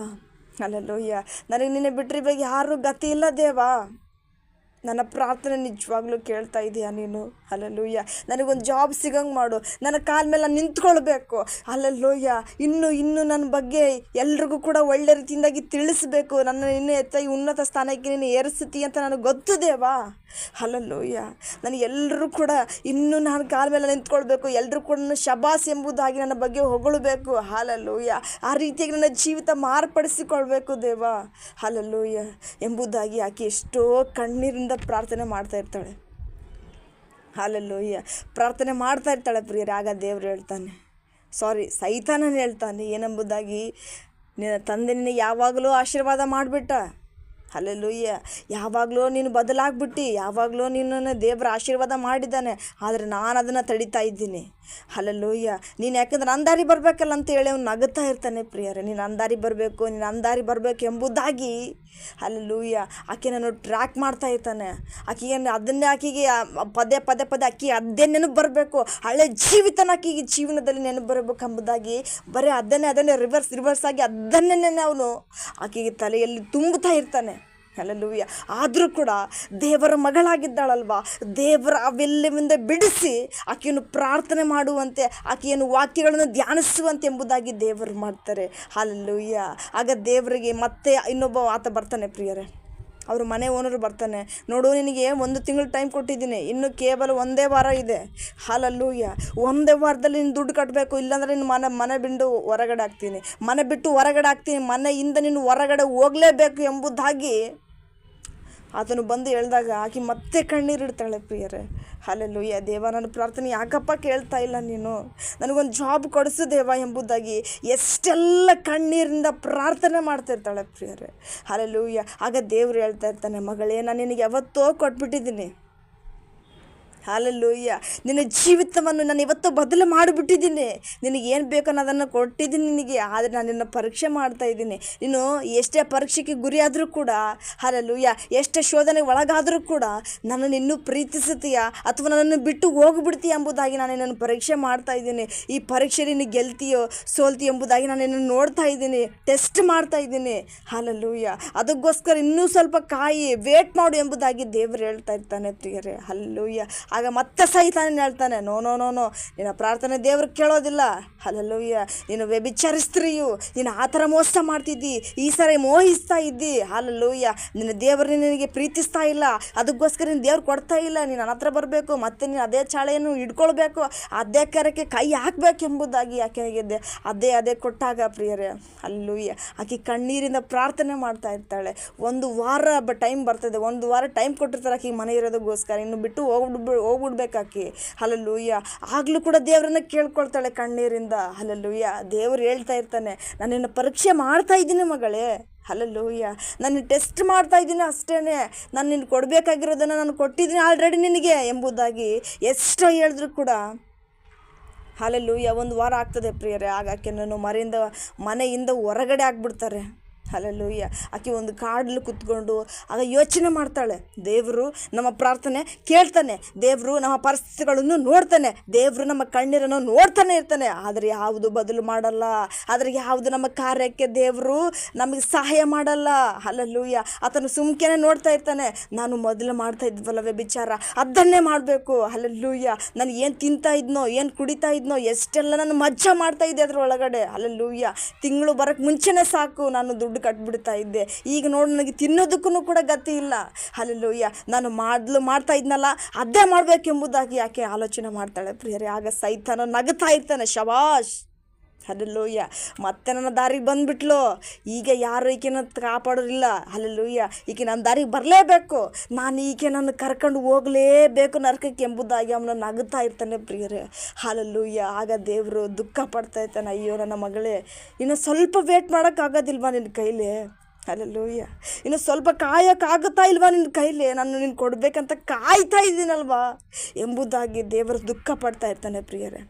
ಹಲ್ಲೆಲೂಯ. ನನಗೆ ನಿನ್ನೆ ಬಿಟ್ಟರೆ ಇವಾಗ ಯಾರೂ ಗತಿ ಇಲ್ಲ ದೇವಾ. ನನ್ನ ಪ್ರಾರ್ಥನೆ ನಿಜವಾಗ್ಲೂ ಕೇಳ್ತಾ ಇದೆಯಾ ನೀನು? ಹಲ್ಲೆಲೂಯ. ನನಗೊಂದು ಜಾಬ್ ಸಿಗಂಗೆ ಮಾಡು, ನನ್ನ ಕಾಲ ಮೇಲೆ ನಾನು ನಿಂತ್ಕೊಳ್ಬೇಕು. ಹಲ್ಲೆಲೂಯ. ಇನ್ನು ನನ್ನ ಬಗ್ಗೆ ಎಲ್ರಿಗೂ ಕೂಡ ಒಳ್ಳೆ ರೀತಿಯಿಂದಾಗಿ ತಿಳಿಸ್ಬೇಕು. ನನ್ನ ಇನ್ನೂ ಹೆಚ್ಚಾಗಿ ಉನ್ನತ ಸ್ಥಾನಕ್ಕೆ ನೀನು ಏರಿಸ್ತಿ ಅಂತ ನನಗೆ ಗೊತ್ತು ದೇವಾ. ಹಲ್ಲೆಲೂಯ. ನನಗೆ ಎಲ್ಲರೂ ಕೂಡ ಇನ್ನೂ ನಾನು ಕಾಲ ಮೇಲೆ ನಿಂತ್ಕೊಳ್ಬೇಕು, ಎಲ್ಲರೂ ಕೂಡ ನನ್ನ ಶಬಾಸ್ ಎಂಬುದಾಗಿ ನನ್ನ ಬಗ್ಗೆ ಹೊಗಳಬೇಕು. ಹಲ್ಲೆಲೂಯ. ಆ ರೀತಿಯಾಗಿ ನನ್ನ ಜೀವಿತ ಮಾರ್ಪಡಿಸಿಕೊಳ್ಬೇಕು ದೇವಾ. ಹಲ್ಲೆಲೂಯ ಎಂಬುದಾಗಿ ಆಕೆ ಎಷ್ಟೋ ಕಣ್ಣೀರಿಂದ ಪ್ರಾರ್ಥನೆ ಮಾಡ್ತಾ ಇರ್ತಾಳೆ. ಹಲ್ಲೆಲೂಯ. ಪ್ರಾರ್ಥನೆ ಮಾಡ್ತಾ ಇರ್ತಾಳೆ ಪ್ರಿಯರೇ. ಆಗ ದೇವರು ಹೇಳ್ತಾನೆ, ಸೈತಾನನೇ ಹೇಳ್ತಾನೆ ಏನೆಂಬುದಾಗಿ, ನಿನ್ನ ತಂದೆ ನಿನಗೆ ಯಾವಾಗಲೂ ಆಶೀರ್ವಾದ ಮಾಡಿಬಿಟ್ಟ. ಹಲ್ಲೆಲೂಯ. ಯಾವಾಗಲೂ ನೀನು ಬದಲಾಗ್ಬಿಟ್ಟು, ಯಾವಾಗಲೂ ನಿನ್ನನ್ನು ದೇವರ ಆಶೀರ್ವಾದ ಮಾಡಿದ್ದಾನೆ, ಆದರೆ ನಾನು ಅದನ್ನು ತಡಿತಾ ಇದ್ದೀನಿ. ಹಲ್ಲೆಲೂಯ. ನೀನು ಯಾಕಂದ್ರೆ ಅಂದಾರಿ ಬರಬೇಕಲ್ಲ ಅಂತ ಹೇಳಿ ಅವ್ನು ನಗುತ್ತಾ ಇರ್ತಾನೆ ಪ್ರಿಯರೇ. ನೀನು ಅಂದಾರಿ ಬರಬೇಕು ಎಂಬುದಾಗಿ ಹಲ್ಲೆಲೂಯ ಆಕೆನನ್ನು ಟ್ರ್ಯಾಕ್ ಮಾಡ್ತಾ ಇರ್ತಾನೆ. ಆಕೆಗೆ ಪದೇ ಅಕ್ಕಿ ಅದೇ ನೆನಪು ಬರಬೇಕು, ಹಳೆ ಜೀವಿತನ ಆಕೆಗೆ ಜೀವನದಲ್ಲಿ ನೆನಪು ಬರಬೇಕು ಎಂಬುದಾಗಿ ಬರೀ ಅದನ್ನೇ ರಿವರ್ಸ್ ಆಗಿ ಅದನ್ನೇ ಅವನು ಆಕೆಗೆ ತಲೆಯಲ್ಲಿ ತುಂಬುತ್ತಾ ಇರ್ತಾನೆ. ಹಲ್ಲೆಲೂಯ. ಆದರೂ ಕೂಡ ದೇವರ ಮಗಳಾಗಿದ್ದಾಳಲ್ವಾ, ದೇವರ ಅವೆಲ್ಲವಿಂದ ಬಿಡಿಸಿ ಆಕೆಯನ್ನು ಪ್ರಾರ್ಥನೆ ಮಾಡುವಂತೆ, ಆಕೆಯನ್ನು ವಾಕ್ಯಗಳನ್ನು ಧ್ಯಾನಿಸುವಂತೆ ಎಂಬುದಾಗಿ ದೇವರು ಮಾಡ್ತಾರೆ. ಹಲ್ಲೆಲೂಯ. ಆಗ ದೇವರಿಗೆ ಮತ್ತೆ ಇನ್ನೊಬ್ಬ ಆತ ಬರ್ತಾನೆ ಪ್ರಿಯರೇ. ಅವ್ರ ಮನೆ ಓನರು ಬರ್ತಾನೆ, ನೋಡು ನಿನಗೆ 1 ತಿಂಗಳು ಟೈಮ್ ಕೊಟ್ಟಿದ್ದೀನಿ, ಇನ್ನು ಕೇವಲ 1 ವಾರ ಇದೆ. ಹಲ್ಲೆಲೂಯ. 1 ವಾರದಲ್ಲಿ ನೀನು ದುಡ್ಡು ಕಟ್ಟಬೇಕು, ಇಲ್ಲಾಂದರೆ ನೀನು ಮನೆ ಬಿಟ್ಟು ಹೊರಗಡೆ ಹಾಕ್ತೀನಿ, ಮನೆಯಿಂದ ನೀನು ಹೊರಗಡೆ ಹೋಗಲೇಬೇಕು ಎಂಬುದಾಗಿ ಆತನು ಬಂದು ಹೇಳಿದಾಗ ಆಕೆ ಮತ್ತೆ ಕಣ್ಣೀರಿಡ್ತಾಳೆ ಪ್ರಿಯರೇ. ಹಲ್ಲೆಲೂಯ. ದೇವ, ನನ್ನ ಪ್ರಾರ್ಥನೆ ಯಾಕಪ್ಪ ಕೇಳ್ತಾ ಇಲ್ಲ ನೀನು? ನನಗೊಂದು ಜಾಬ್ ಕೊಡಿಸು ದೇವ ಎಂಬುದಾಗಿ ಎಷ್ಟೆಲ್ಲ ಕಣ್ಣೀರಿಂದ ಪ್ರಾರ್ಥನೆ ಮಾಡ್ತಾ ಇರ್ತಾಳೆ ಪ್ರಿಯರೇ. ಹಲ್ಲೆಲೂಯ. ಆಗ ದೇವರು ಹೇಳ್ತಾ ಇರ್ತಾನೆ, ಮಗಳೇ, ನಾನು ನಿನಗೆ ಯಾವತ್ತೋ ಕೊಟ್ಬಿಟ್ಟಿದ್ದೀನಿ. ಹಲ್ಲೆಲೂಯ. ನಿನ್ನ ಜೀವಿತವನ್ನು ನಾನು ಇವತ್ತು ಬದಲು ಮಾಡಿಬಿಟ್ಟಿದ್ದೀನಿ. ನಿನಗೇನು ಬೇಕು ಅನ್ನೋದನ್ನು ಕೊಟ್ಟಿದ್ದೀನಿ ನಿನಗೆ. ಆದರೆ ನಾನು ನಿನ್ನ ಪರೀಕ್ಷೆ ಮಾಡ್ತಾ ಇದ್ದೀನಿ. ನೀನು ಎಷ್ಟೇ ಪರೀಕ್ಷೆಗೆ ಗುರಿಯಾದರೂ ಕೂಡ, ಹಲ್ಲೆಲೂಯ, ಎಷ್ಟೇ ಶೋಧನೆಗೆ ಒಳಗಾದರೂ ಕೂಡ ನನ್ನನ್ನು ಇನ್ನೂ ಪ್ರೀತಿಸುತ್ತೀಯಾ ಅಥವಾ ನನ್ನನ್ನು ಬಿಟ್ಟು ಹೋಗಿಬಿಡ್ತೀಯ ಎಂಬುದಾಗಿ ನಾನು ನಿನ್ನನ್ನು ಪರೀಕ್ಷೆ ಮಾಡ್ತಾ ಇದ್ದೀನಿ. ಈ ಪರೀಕ್ಷೆ ನೀನು ಗೆಲ್ತೀಯೋ ಸೋಲ್ತೀಯೋ ಎಂಬುದಾಗಿ ನಾನು ನಿನ್ನನ್ನು ನೋಡ್ತಾ ಇದ್ದೀನಿ, ಟೆಸ್ಟ್ ಮಾಡ್ತಾ ಇದ್ದೀನಿ. ಹಲ್ಲೆಲೂಯ. ಅದಕ್ಕೋಸ್ಕರ ಇನ್ನೂ ಸ್ವಲ್ಪ ಕಾಯಿ, ವೇಟ್ ಮಾಡು ಎಂಬುದಾಗಿ ದೇವರು ಹೇಳ್ತಾ ಇರ್ತಾನೆ ಪ್ರಿಯರೇ. ಹಲ್ಲೆಲೂಯ. ಆಗ ಮತ್ತೆ ಸೈತಾನನೇ ಹೇಳ್ತಾನೆ, ನೋ, ನಿನ್ನ ಪ್ರಾರ್ಥನೆ ದೇವ್ರು ಕೇಳೋದಿಲ್ಲ. ಹಲ್ಲೆಲೂಯ. ನೀನು ವ್ಯಭಿಚಾರಿ ಸ್ತ್ರೀಯು, ನೀನು ಆ ಥರ ಮೋಸ ಮಾಡ್ತಿದ್ದಿ, ಈ ಸರಿ ಮೋಹಿಸ್ತಾ ಇದ್ದಿ. ಹಲ್ಲೆಲೂಯ. ನಿನ್ನ ದೇವರು ನಿನಗೆ ಪ್ರೀತಿಸ್ತಾ ಇಲ್ಲ, ಅದಕ್ಕೋಸ್ಕರ ನೀನು ದೇವ್ರು ಕೊಡ್ತಾ ಇಲ್ಲ. ನೀನು ನನ್ನ ಹತ್ರ ಬರಬೇಕು, ಮತ್ತೆ ನೀನು ಅದೇ ಚಾಳೆಯನ್ನು ಹಿಡ್ಕೊಳ್ಬೇಕು, ಅದೇ ಕರಕ್ಕೆ ಕೈ ಹಾಕಬೇಕೆಂಬುದಾಗಿ ಆಕೆಗೆ ಅದೇ ಕೊಟ್ಟಾಗ ಪ್ರಿಯರೇ, ಹಲ್ಲೆಲೂಯ, ಆಕೆ ಕಣ್ಣೀರಿಂದ ಪ್ರಾರ್ಥನೆ ಮಾಡ್ತಾ ಇರ್ತಾಳೆ. 1 ವಾರ ಟೈಮ್ ಬರ್ತದೆ, 1 ವಾರ ಟೈಮ್ ಕೊಟ್ಟಿರ್ತಾರೆ ಆಕೆಗೆ ಮನೆ ಇರೋದಕ್ಕೋಸ್ಕರ. ಇನ್ನು ಬಿಟ್ಟು ಹೋಗ್ಬಿಡ್ಬೇಕಾಕಿ. ಹಲ್ಲೆಲೂಯ. ಆಗಲೂ ಕೂಡ ದೇವರನ್ನ ಕೇಳ್ಕೊಳ್ತಾಳೆ ಕಣ್ಣೀರಿಂದ. ಹಲ್ಲೆಲೂಯ. ದೇವರು ಹೇಳ್ತಾ ಇರ್ತಾನೆ, ನಾನು ನಿನ್ನ ಪರೀಕ್ಷೆ ಮಾಡ್ತಾ ಇದ್ದೀನಿ ಮಗಳೇ. ಹಲ್ಲೆಲೂಯ. ನಾನು ಟೆಸ್ಟ್ ಮಾಡ್ತಾ ಇದ್ದೀನಿ ಅಷ್ಟೇ. ನಾನು ನಿನ್ನ ಕೊಡಬೇಕಾಗಿರೋದನ್ನು ನಾನು ಕೊಟ್ಟಿದ್ದೀನಿ ಆಲ್ರೆಡಿ ನಿನಗೆ ಎಂಬುದಾಗಿ ಎಷ್ಟೋ ಹೇಳಿದ್ರು ಕೂಡ ಹಲ್ಲೆಲೂಯ 1 ವಾರ ಆಗ್ತದೆ ಪ್ರಿಯರೇ. ಆಗಾಕೆ ನಾನು ಮನೆಯಿಂದ ಹೊರಗಡೆ ಆಗಿಬಿಡ್ತಾರೆ. ಹಲ್ಲೆಲೂಯಾ. ಆಕೆ ಒಂದು ಕಾಡಲ್ಲಿ ಕುತ್ಕೊಂಡು ಆಗ ಯೋಚನೆ ಮಾಡ್ತಾಳೆ, ದೇವರು ನಮ್ಮ ಪ್ರಾರ್ಥನೆ ಕೇಳ್ತಾನೆ, ದೇವರು ನಮ್ಮ ಪರಿಸ್ಥಿತಿಗಳನ್ನು ನೋಡ್ತಾನೆ, ದೇವರು ನಮ್ಮ ಕಣ್ಣೀರನ್ನು ನೋಡ್ತಾನೆ ಇರ್ತಾನೆ, ಆದರೆ ಯಾವುದು ಬದಲು ಮಾಡಲ್ಲ, ಆದರೆ ಯಾವುದು ನಮ್ಮ ಕಾರ್ಯಕ್ಕೆ ದೇವರು ನಮಗೆ ಸಹಾಯ ಮಾಡಲ್ಲ. ಹಲ್ಲೆಲೂಯಾ. ಆತನು ಸುಮ್ಕೆನೆ ನೋಡ್ತಾ ಇರ್ತಾನೆ, ನಾನು ಮೊದಲು ಮಾಡ್ತಾ ಇದ್ವಲ್ಲವೇ ವಿಚಾರ ಅದನ್ನೇ ಮಾಡಬೇಕು. ಹಲ್ಲೆಲೂಯಾ. ನಾನು ಏನು ತಿಂತಾ ಇದ್ನೋ, ಏನು ಕುಡಿತಾ ಇದ್ನೋ, ಎಷ್ಟೆಲ್ಲ ನಾನು ಮಜ್ಜಾ ಮಾಡ್ತಾ ಇದ್ದೆ ಅದ್ರ ಒಳಗಡೆ. ಹಲ್ಲೆಲೂಯಾ. ತಿಂಗಳು ಬರೋಕ್ಕೆ ಮುಂಚೆನೇ ಸಾಕು ನಾನು ದುಡ್ಡು ಕಟ್ಬಿಡ್ತಾ ಇದ್ದೆ, ಈಗ ನೋಡಿ ನನಗೆ ತಿನ್ನೋದಕ್ಕೂ ಕೂಡ ಗತಿ ಇಲ್ಲ. ಹಲ್ಲೆಲೂಯಾ. ನಾನು ಮಾಡ್ತಾ ಇದ್ನಲ್ಲ ಅದೇ ಮಾಡಬೇಕೆಂಬುದಾಗಿ ಯಾಕೆ ಆಲೋಚನೆ ಮಾಡ್ತಾಳೆ ಪ್ರಿಯರೇ. ಆಗ ಸೈತಾನ ನಗ್ತಾ ಇರ್ತಾನೆ, ಶಬಾಷ್, ಹಲ್ಲೆಲೂಯಾ, ಮತ್ತೆ ನನ್ನ ದಾರಿಗೆ ಬಂದುಬಿಟ್ಲು, ಈಗ ಯಾರು ಈಕೆನ ಕಾಪಾಡೋರಿಲ್ಲ. ಹಲ್ಲೆಲೂಯಾ. ಈಕೆ ನನ್ನ ದಾರಿಗೆ ಬರಲೇಬೇಕು, ನಾನು ಈಕೆ ನನ್ನ ಕರ್ಕೊಂಡು ಹೋಗಲೇಬೇಕು ನರಕಕ್ಕೆ ಎಂಬುದಾಗಿ ಅವನು ನಗುತ್ತಾ ಇರ್ತಾನೆ ಪ್ರಿಯರೇ. ಹಲ್ಲೆಲೂಯಾ. ಆಗ ದೇವರು ದುಃಖ ಪಡ್ತಾ ಇರ್ತಾನೆ, ಅಯ್ಯೋ ನನ್ನ ಮಗಳೇ, ಇನ್ನು ಸ್ವಲ್ಪ ವೇಟ್ ಮಾಡೋಕ್ಕಾಗೋದಿಲ್ವಾ ನಿನ್ನ ಕೈಲಿ? ಹಲ್ಲೆಲೂಯಾ. ಇನ್ನು ಸ್ವಲ್ಪ ಕಾಯೋಕ್ಕಾಗುತ್ತಾ ಇಲ್ವಾ ನಿನ್ನ ಕೈಲಿ? ನಾನು ನಿನ್ನ ಕೊಡಬೇಕಂತ ಕಾಯ್ತಾ ಇದ್ದೀನಲ್ವಾ ಎಂಬುದಾಗಿ ದೇವರು ದುಃಖ ಪಡ್ತಾ ಇರ್ತಾನೆ ಪ್ರಿಯರೇ.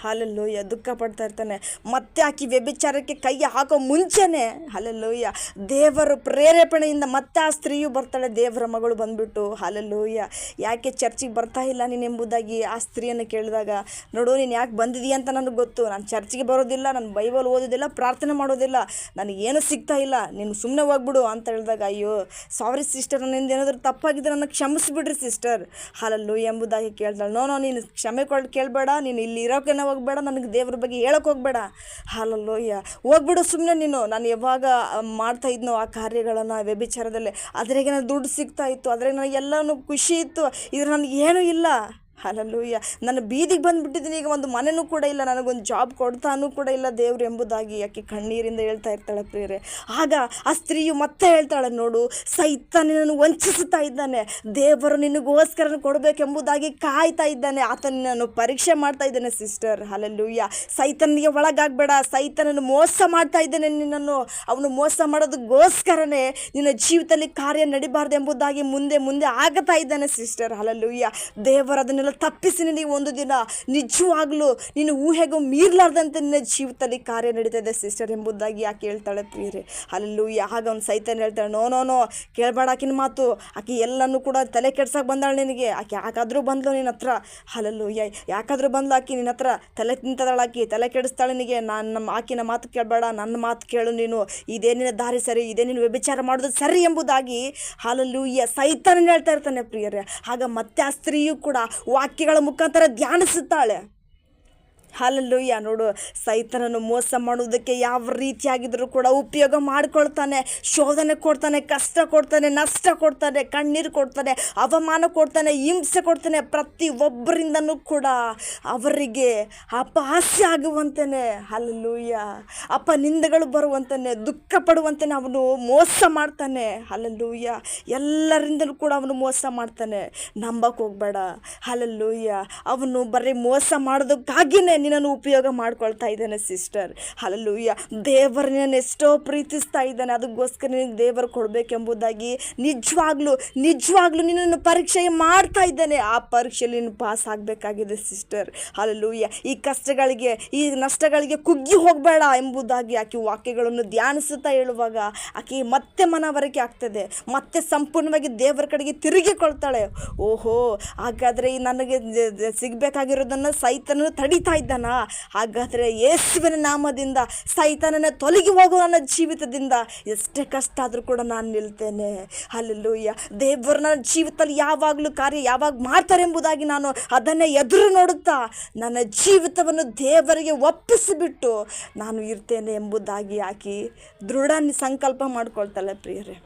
ಹಲ್ಲೆಲೂಯಾ. ದುಃಖ ಪಡ್ತಾ ಇರ್ತಾನೆ. ಮತ್ತೆ ಆಕೆ ವ್ಯಭಿಚಾರಕ್ಕೆ ಕೈ ಹಾಕೋ ಮುಂಚೆನೇ ಹಲ್ಲೆಲೂಯಾ ದೇವರ ಪ್ರೇರೇಪಣೆಯಿಂದ ಮತ್ತೆ ಆ ಸ್ತ್ರೀಯು ಬರ್ತಾಳೆ, ದೇವರ ಮಗಳು ಬಂದ್ಬಿಟ್ಟು. ಹಲ್ಲೆಲೂಯಾ. ಯಾಕೆ ಚರ್ಚಿಗೆ ಬರ್ತಾ ಇಲ್ಲ ನೀನು ಎಂಬುದಾಗಿ ಆ ಸ್ತ್ರೀಯನ್ನು ಕೇಳಿದಾಗ, ನೋಡು ನೀನು ಯಾಕೆ ಬಂದಿದೀಯ ಅಂತ ನನಗೆ ಗೊತ್ತು, ನಾನು ಚರ್ಚಿಗೆ ಬರೋದಿಲ್ಲ, ನಾನು ಬೈಬಲ್ ಓದೋದಿಲ್ಲ, ಪ್ರಾರ್ಥನೆ ಮಾಡೋದಿಲ್ಲ, ನನಗೇನು ಸಿಗ್ತಾ ಇಲ್ಲ, ನೀನು ಸುಮ್ಮನೆ ಹೋಗ್ಬಿಡು ಅಂತ ಹೇಳಿದಾಗ, ಅಯ್ಯೋ ಸಾರಿ ಸಿಸ್ಟರ್, ನನ್ನಿಂದ ಏನಾದರೂ ತಪ್ಪಾಗಿದ್ದರೆ ನನಗೆ ಕ್ಷಮಿಸ್ಬಿಡ್ರಿ ಸಿಸ್ಟರ್. ಹಲ್ಲೆಲೂಯಾ ಎಂಬುದಾಗಿ ಕೇಳ್ತಾಳೆ. ನೋ ನೀನು ಕ್ಷಮೆ ಕೇಳಬೇಡ, ನೀನು ಇಲ್ಲಿ ಇರೋಕೆ ಹೋಗ್ಬೇಡ, ನನಗೆ ದೇವ್ರ ಬಗ್ಗೆ ಹೇಳೋಕೆ ಹೋಗ್ಬೇಡ. ಹಲ್ಲೆಲೂಯಾ. ಹೋಗ್ಬಿಡು ಸುಮ್ಮನೆ ನೀನು. ನಾನು ಯಾವಾಗ ಮಾಡ್ತಾ ಇದ್ನೋ ಆ ಕಾರ್ಯಗಳನ್ನು ವ್ಯಭಿಚಾರದಲ್ಲಿ, ಅದ್ರಾಗೆ ನನಗೆ ದುಡ್ಡು ಸಿಗ್ತಾ ಇತ್ತು, ಅದ್ರಾಗೆ ನನಗೆ ಎಲ್ಲನೂ ಖುಷಿ ಇತ್ತು, ಇದ್ರ ನನಗೆ ಏನೂ ಇಲ್ಲ. ಹಲ್ಲೆಲೂಯಾ. ನಾನು ಬೀದಿಗೆ ಬಂದುಬಿಟ್ಟಿದ್ದೀನಿ, ಈಗ ಒಂದು ಮನೆಯೂ ಕೂಡ ಇಲ್ಲ, ನನಗೊಂದು ಜಾಬ್ ಕೊಡ್ತಾನೂ ಕೂಡ ಇಲ್ಲ ದೇವರು ಎಂಬುದಾಗಿ ಯಾಕೆ ಕಣ್ಣೀರಿಂದ ಹೇಳ್ತಾ ಇರ್ತಾಳೆ ಪ್ರಿಯರೇ. ಆಗ ಆ ಸ್ತ್ರೀಯು ಮತ್ತೆ ಹೇಳ್ತಾಳೆ, ನೋಡು ಸೈತಾನ ನಿನ್ನನ್ನು ವಂಚಿಸುತ್ತಾ ಇದ್ದಾನೆ, ದೇವರು ನಿನಗೋಸ್ಕರ ಕೊಡಬೇಕೆಂಬುದಾಗಿ ಕಾಯ್ತಾ ಇದ್ದಾನೆ, ಆತನ ನಾನು ಪರೀಕ್ಷೆ ಮಾಡ್ತಾ ಇದ್ದಾನೆ ಸಿಸ್ಟರ್. ಹಲ್ಲೆಲೂಯಾ. ಸೈತನಿಗೆ ಒಳಗಾಗಬೇಡ, ಸೈತನನ್ನು ಮೋಸ ಮಾಡ್ತಾ ಇದ್ದಾನೆ ನಿನ್ನನ್ನು, ಅವನು ಮೋಸ ಮಾಡೋದಕ್ಕೋಸ್ಕರನೇ ನಿನ್ನ ಜೀವಿತದಲ್ಲಿ ಕಾರ್ಯ ನಡಿಬಾರ್ದು ಎಂಬುದಾಗಿ ಮುಂದೆ ಮುಂದೆ ಆಗ್ತಾ ಇದ್ದಾನೆ ಸಿಸ್ಟರ್. ಹಲ್ಲೆಲೂಯಾ. ದೇವರು ಅದನ್ನೆಲ್ಲ ತಪ್ಪಿಸಿ ನಿನಗೆ ಒಂದು ದಿನ ನಿಜವಾಗ್ಲೂ ನೀನು ಊಹೆಗೂ ಮೀರ್ಲಾರ್ದಂತೆ ನಿನ್ನ ಜೀವಿತದಲ್ಲಿ ಕಾರ್ಯ ನಡೀತಾ ಇದೆ ಸಿಸ್ಟರ್ ಎಂಬುದಾಗಿ ಯಾಕೆ ಹೇಳ್ತಾಳೆ ಪ್ರಿಯರೇ. ಹಲ್ಲೆಲೂಯಾ. ಆಗ ಅವ್ನು ಸೈತಾನ ಹೇಳ್ತಾಳೆ, ನೋ ಕೇಳಬೇಡ ಆಕಿನ ಮಾತು, ಆಕೆ ಎಲ್ಲನೂ ಕೂಡ ತಲೆ ಕೆಡ್ಸಕ್ಕೆ ಬಂದಾಳೆ ನಿನಗೆ, ಆಕೆ ಯಾಕಾದರೂ ಬಂದ್ಲು ನಿನ್ನ ಹತ್ರ. ಹಲ್ಲೆಲೂಯಾ. ಯಾಕಾದರೂ ಬಂದ್ಲು ಆಕಿ ನಿನ್ನ ಹತ್ರ, ತಲೆ ತಿಂತದಾಳೆ ಆಕಿ, ತಲೆ ಕೆಡಿಸ್ತಾಳೆ ನಿನಗೆ. ಆಕಿನ ಮಾತು ಕೇಳಬೇಡ, ನನ್ನ ಮಾತು ಕೇಳು ನೀನು, ಇದೇ ನಿನ್ನ ದಾರಿ ಸರಿ, ಇದೇ ನೀನು ವ್ಯಭಿಚಾರ ಮಾಡೋದು ಸರಿ ಎಂಬುದಾಗಿ ಹಲ್ಲೆಲೂಯಾ ಸೈತಾನ ಹೇಳ್ತಾ ಇರ್ತಾನೆ ಪ್ರಿಯರೇ. ಆಗ ಮತ್ತೆ ಆ ಸ್ತ್ರೀಯು ಕೂಡ ವಾಕ್ಯಗಳ ಮುಖಾಂತರ ಧ್ಯಾನಿಸುತ್ತಾಳೆ. ಹಲ್ಲೆಲೂಯಾ. ನೋಡು, ಸೈತಾನನು ಮೋಸ ಮಾಡುವುದಕ್ಕೆ ಯಾವ ರೀತಿಯಾಗಿದ್ದರೂ ಕೂಡ ಉಪಯೋಗ ಮಾಡಿಕೊಳ್ತಾನೆ, ಶೋಧನೆ ಕೊಡ್ತಾನೆ, ಕಷ್ಟ ಕೊಡ್ತಾನೆ, ನಷ್ಟ ಕೊಡ್ತಾನೆ, ಕಣ್ಣೀರು ಕೊಡ್ತಾನೆ, ಅವಮಾನ ಕೊಡ್ತಾನೆ, ಹಿಂಸೆ ಕೊಡ್ತಾನೆ. ಪ್ರತಿಯೊಬ್ಬರಿಂದನೂ ಕೂಡ ಅವರಿಗೆ ಅಪಹಾಸ್ಯ ಆಗುವಂತೆಯೇ, ಹಲ್ಲೆಲೂಯಾ, ಅಪನಿಂದೆಗಳು ಬರುವಂತೆಯೇ, ದುಃಖ ಪಡುವಂತೆಯೇ ಅವನು ಮೋಸ ಮಾಡ್ತಾನೆ. ಹಲ್ಲೆಲೂಯಾ. ಎಲ್ಲರಿಂದಲೂ ಕೂಡ ಅವನು ಮೋಸ ಮಾಡ್ತಾನೆ, ನಂಬಕ್ಕೆ ಹೋಗಬೇಡ. ಹಲ್ಲೆಲೂಯಾ. ಅವನು ಬರೀ ಮೋಸ ಮಾಡೋದಕ್ಕಾಗಿಯೇ ನಿನ್ನನ್ನು ಉಪಯೋಗ ಮಾಡ್ಕೊಳ್ತಾ ಇದ್ದಾನೆ ಸಿಸ್ಟರ್. ಹಲ್ಲೆಲೂಯಾ. ದೇವರು ನಿನ್ನನ್ನು ಎಷ್ಟೋ ಪ್ರೀತಿಸ್ತಾ ಇದ್ದಾನೆ, ಅದಕ್ಕೋಸ್ಕರ ನಿನಗೆ ದೇವರು ಕೊಡಬೇಕೆಂಬುದಾಗಿ ನಿಜವಾಗ್ಲೂ ನಿನ್ನನ್ನು ಪರೀಕ್ಷೆ ಮಾಡ್ತಾ ಇದ್ದಾನೆ. ಆ ಪರೀಕ್ಷೆಯಲ್ಲಿ ನೀನು ಪಾಸ್ ಆಗಬೇಕಾಗಿದೆ ಸಿಸ್ಟರ್. ಹಲ್ಲೆಲೂಯಾ. ಈ ಕಷ್ಟಗಳಿಗೆ, ಈ ನಷ್ಟಗಳಿಗೆ ಕುಗ್ಗಿ ಹೋಗಬೇಡ ಎಂಬುದಾಗಿ ಆಕೆ ವಾಕ್ಯಗಳನ್ನು ಧ್ಯಾನಿಸುತ್ತಾ ಹೇಳುವಾಗ ಆಕೆ ಮತ್ತೆ ಮನವರಿಕೆ ಆಗ್ತದೆ, ಮತ್ತೆ ಸಂಪೂರ್ಣವಾಗಿ ದೇವರ ಕಡೆಗೆ ತಿರುಗಿಕೊಳ್ತಾಳೆ. ಓಹೋ, ಹಾಗಾದರೆ ನನಗೆ ಸಿಗಬೇಕಾಗಿರೋದನ್ನು ಸೈತಾನನು ತಡೀತಾ ಇದ್ದಾನ, ಹಾಗಾದರೆ ಯೇಸುವಿನ ನಾಮದಿಂದ ಸೈತಾನನ ತೊಲಗಿ ಹೋಗುವ ನನ್ನ ಜೀವಿತದಿಂದ ಎಷ್ಟೇ ಕಷ್ಟ ಆದರೂ ಕೂಡ ನಾನು ನಿಲ್ತೇನೆ. ಹಲ್ಲೆಲೂಯಾ. ದೇವರು ನನ್ನ ಜೀವಿತದಲ್ಲಿ ಯಾವಾಗಲೂ ಕಾರ್ಯ ಯಾವಾಗ ಮಾಡ್ತಾರೆ ಎಂಬುದಾಗಿ ನಾನು ಅದನ್ನೇ ಎದುರು ನೋಡುತ್ತಾ ನನ್ನ ಜೀವಿತವನ್ನು ದೇವರಿಗೆ ಒಪ್ಪಿಸಿಬಿಟ್ಟು ನಾನು ಇರ್ತೇನೆ ಎಂಬುದಾಗಿ ಆಕೆ ದೃಢ ಸಂಕಲ್ಪ ಮಾಡ್ಕೊಳ್ತಾಳೆ ಪ್ರಿಯರೇ.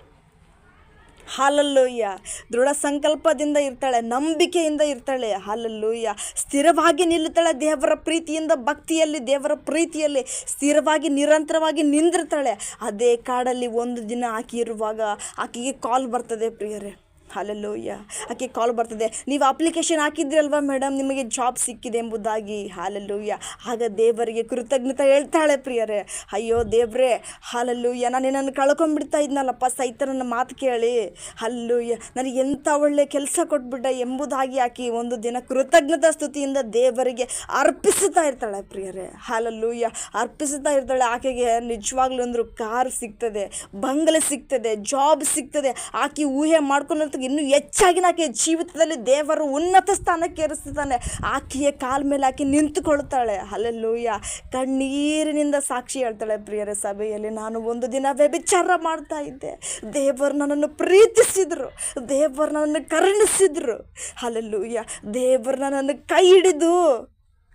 ಹಲ್ಲೆಲೂಯಾ. ದೃಢ ಸಂಕಲ್ಪದಿಂದ ಇರ್ತಾಳೆ, ನಂಬಿಕೆಯಿಂದ ಇರ್ತಾಳೆ. ಹಲ್ಲೆಲೂಯಾ. ಸ್ಥಿರವಾಗಿ ನಿಲ್ಲುತ್ತಾಳೆ, ದೇವರ ಪ್ರೀತಿಯಿಂದ, ಭಕ್ತಿಯಲ್ಲಿ, ದೇವರ ಪ್ರೀತಿಯಲ್ಲಿ ಸ್ಥಿರವಾಗಿ ನಿರಂತರವಾಗಿ ನಿಂದಿರ್ತಾಳೆ. ಅದೇ ಕಾಡಲ್ಲಿ ಒಂದು ದಿನ ಆಕೆ ಇರುವಾಗ ಆಕೆಗೆ ಕಾಲ್ ಬರ್ತದೆ ಪ್ರಿಯರೇ. ಹಲ್ಲೆಲೂಯ. ಆಕೆ ಕಾಲ್ ಬರ್ತದೆ, ನೀವು ಅಪ್ಲಿಕೇಶನ್ ಹಾಕಿದ್ರಲ್ವಾ ಮೇಡಮ್, ನಿಮಗೆ ಜಾಬ್ ಸಿಕ್ಕಿದೆ ಎಂಬುದಾಗಿ. ಹಲ್ಲೆಲೂಯ. ಆಗ ದೇವರಿಗೆ ಕೃತಜ್ಞತೆ ಹೇಳ್ತಾಳೆ ಪ್ರಿಯರೇ. ಅಯ್ಯೋ ದೇವ್ರೇ, ಹಲ್ಲೆಲೂಯ, ನಾನು ನಿನ್ನನ್ನು ಕಳ್ಕೊಂಡ್ಬಿಡ್ತಾ ಇದ್ನಲ್ಲಪ್ಪ ಸೈತನನ್ನ ಮಾತು ಕೇಳಿ. ಹಲ್ಲೆಲೂಯ, ನನಗೆ ಎಂಥ ಒಳ್ಳೆ ಕೆಲಸ ಕೊಟ್ಬಿಟ್ಟ ಎಂಬುದಾಗಿ ಆಕೆ ಒಂದು ದಿನ ಕೃತಜ್ಞತಾ ಸ್ತುತಿಯಿಂದ ದೇವರಿಗೆ ಅರ್ಪಿಸುತ್ತಾ ಇರ್ತಾಳೆ ಪ್ರಿಯರೇ. ಹಲ್ಲೆಲೂಯ, ಅರ್ಪಿಸುತ್ತಾ ಇರ್ತಾಳೆ. ಆಕೆಗೆ ನಿಜವಾಗ್ಲೂ ಅಂದ್ರು ಕಾರ್ ಸಿಗ್ತದೆ, ಬಂಗಲೆ ಸಿಗ್ತದೆ, ಜಾಬ್ ಸಿಗ್ತದೆ. ಆಕೆ ಊಹೆ ಮಾಡ್ಕೊಂಡಂತ ಇನ್ನೂ ಹೆಚ್ಚಾಗಿ ಆಕೆ ಜೀವಿತದಲ್ಲಿ ದೇವರು ಉನ್ನತ ಸ್ಥಾನಕ್ಕೆ ಏರಿಸ್ತಾನೆ. ಆಕೆಯ ಕಾಲ ಮೇಲೆ ಆಕೆ ನಿಂತುಕೊಳ್ತಾಳೆ. ಹಲ್ಲೆಲೂಯ. ಕಣ್ಣೀರಿನಿಂದ ಸಾಕ್ಷಿ ಹೇಳ್ತಾಳೆ ಪ್ರಿಯರೇ ಸಭೆಯಲ್ಲಿ, ನಾನು ಒಂದು ದಿನ ವ್ಯಭಿಚಾರ ಮಾಡ್ತಾ ಇದ್ದೆ, ದೇವರು ನನ್ನನ್ನು ಪ್ರೀತಿಸಿದ್ರು, ದೇವರು ನನ್ನನ್ನು ಕರುಣಿಸಿದ್ರು. ಹಲ್ಲೆಲೂಯ. ದೇವರು ನನ್ನನ್ನು ಕೈ ಹಿಡಿದು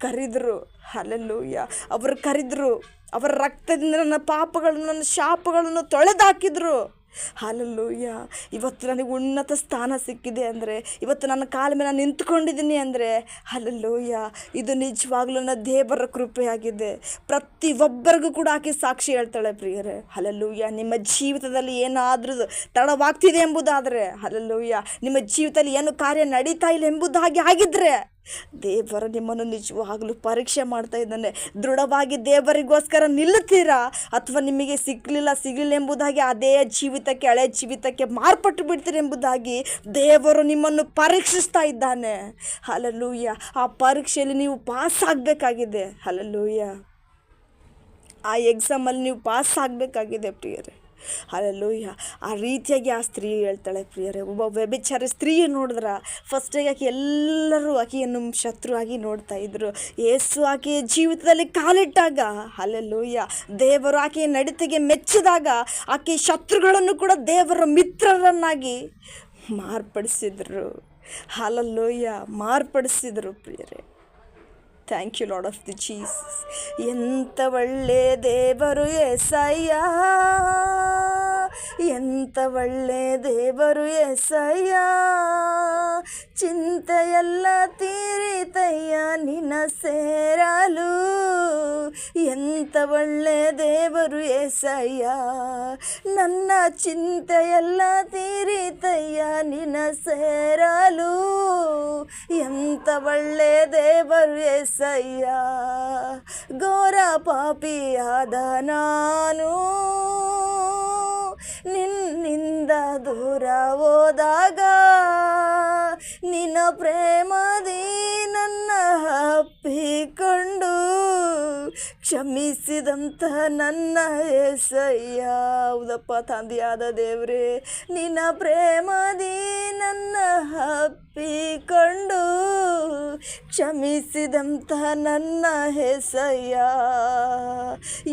ಕರೆದ್ರು. ಹಲ್ಲೆಲೂಯ. ಅವರು ಕರೆದ್ರು, ಅವರ ರಕ್ತದಿಂದ ನನ್ನ ಪಾಪಗಳನ್ನು, ನನ್ನ ಶಾಪಗಳನ್ನು ತೊಳೆದಾಕಿದ್ರು. ಹಲ್ಲೆಲೂಯ. ಇವತ್ತು ನನಗೆ ಉನ್ನತ ಸ್ಥಾನ ಸಿಕ್ಕಿದೆ ಅಂದರೆ, ಇವತ್ತು ನನ್ನ ಕಾಲ ಮೇಲೆ ನಾನು ನಿಂತ್ಕೊಂಡಿದ್ದೀನಿ ಅಂದರೆ, ಹಲ್ಲೆಲೂಯ, ಇದು ನಿಜವಾಗ್ಲೂ ನನ್ನ ದೇವರ ಕೃಪೆಯಾಗಿದೆ. ಪ್ರತಿಯೊಬ್ಬರಿಗೂ ಕೂಡ ಆಕೆ ಸಾಕ್ಷಿ ಹೇಳ್ತಾಳೆ ಪ್ರಿಯರೇ. ಹಲ್ಲೆಲೂಯ. ನಿಮ್ಮ ಜೀವಿತದಲ್ಲಿ ಏನಾದರೂ ತಡವಾಗ್ತಿದೆ ಎಂಬುದಾದರೆ, ಹಲ್ಲೆಲೂಯ, ನಿಮ್ಮ ಜೀವಿತದಲ್ಲಿ ಏನು ಕಾರ್ಯ ನಡೀತಾ ಇಲ್ಲ ಎಂಬುದಾಗಿ ಆಗಿದ್ದರೆ, ದೇವರು ನಿಮ್ಮನ್ನು ನಿಜವಾಗಲೂ ಪರೀಕ್ಷೆ ಮಾಡ್ತಾ ಇದ್ದಾನೆ. ದೃಢವಾಗಿ ದೇವರಿಗೋಸ್ಕರ ನಿಲ್ಲುತ್ತೀರಾ, ಅಥವಾ ನಿಮಗೆ ಸಿಗಲಿಲ್ಲ ಎಂಬುದಾಗಿ ಅದೇ ಜೀವಿತಕ್ಕೆ, ಹಳೆ ಜೀವಿತಕ್ಕೆ ಮಾರ್ಪಟ್ಟು ಬಿಡ್ತೀರಿ ಎಂಬುದಾಗಿ ದೇವರು ನಿಮ್ಮನ್ನು ಪರೀಕ್ಷಿಸ್ತಾ ಇದ್ದಾನೆ. ಹಲ್ಲೆಲೂಯ. ಆ ಪರೀಕ್ಷೆಯಲ್ಲಿ ನೀವು ಪಾಸ್ ಆಗಬೇಕಾಗಿದೆ. ಹಲ್ಲೆಲೂಯ. ಆ ಎಕ್ಸಾಮಲ್ಲಿ ನೀವು ಪಾಸ್ ಆಗಬೇಕಾಗಿದೆ ಪ್ರಿಯರೇ. ಹಲ್ಲೆಲೂಯ. ಆ ರೀತಿಯಾಗಿ ಆ ಸ್ತ್ರೀ ಹೇಳ್ತಾಳೆ ಪ್ರಿಯರೇ. ಒಬ್ಬ ವ್ಯಭಿಚಾರಿ ಸ್ತ್ರೀ ನೋಡಿದ್ರೆ ಫಸ್ಟಿಗೆ ಆಕೆ ಎಲ್ಲರೂ ಆಕೆಯನ್ನು ಶತ್ರು ಆಗಿ ನೋಡ್ತಾ ಇದ್ರು. ಯೇಸು ಆಕೆಯ ಜೀವಿತದಲ್ಲಿ ಕಾಲಿಟ್ಟಾಗ, ಹಲ್ಲೆಲೂಯ, ದೇವರು ಆಕೆಯ ನಡತೆಗೆ ಮೆಚ್ಚಿದಾಗ ಆಕೆ ಶತ್ರುಗಳನ್ನು ಕೂಡ ದೇವರ ಮಿತ್ರರನ್ನಾಗಿ ಮಾರ್ಪಡಿಸಿದ್ರು. ಹಲ್ಲೆಲೂಯ, ಮಾರ್ಪಡಿಸಿದ್ರು ಪ್ರಿಯರೇ. Thank you Lord of the Jesus. ಎಂಥ ಒಳ್ಳೆ ದೇವರು యేసయ్య, ಎಂಥ ಒಳ್ಳೆ ದೇವರು యేసయ్య. ಚಿಂತೆಯೆಲ್ಲ ತೀರಿತಯ್ಯ ನಿನ್ನ ಸೇರಲು. ಎಂಥ ಒಳ್ಳೆ ದೇವರು యేసయ్య, ನನ್ನ ಚಿಂತೆಯೆಲ್ಲ ತೀರಿತಯ್ಯ ನಿನ್ನ ಸೇರಲು. ಎಂಥ ಒಳ್ಳೆ ದೇವರು యేసయ్య. ಘೋರ ಪಾಪಿಯಾದ ನಾನು ನಿನ್ನಿಂದ ದೂರ ಹೋದಾಗ, ನಿನ್ನ ಪ್ರೇಮದಿ ನನ್ನ ಅಪ್ಪಿಕೊಂಡು ಕ್ಷಮಿಸಿದಂಥ ನನ್ನ యేసయ్య. ಹೌದಪ್ಪ ತಂದೆಯಾದ ದೇವರೇ, ನಿನ್ನ ಪ್ರೇಮದಿ ನನ್ನ ಅಪ್ಪಿಕೊಂಡು ಕ್ಷಮಿಸಿದಂಥ ನನ್ನ యేసయ్య.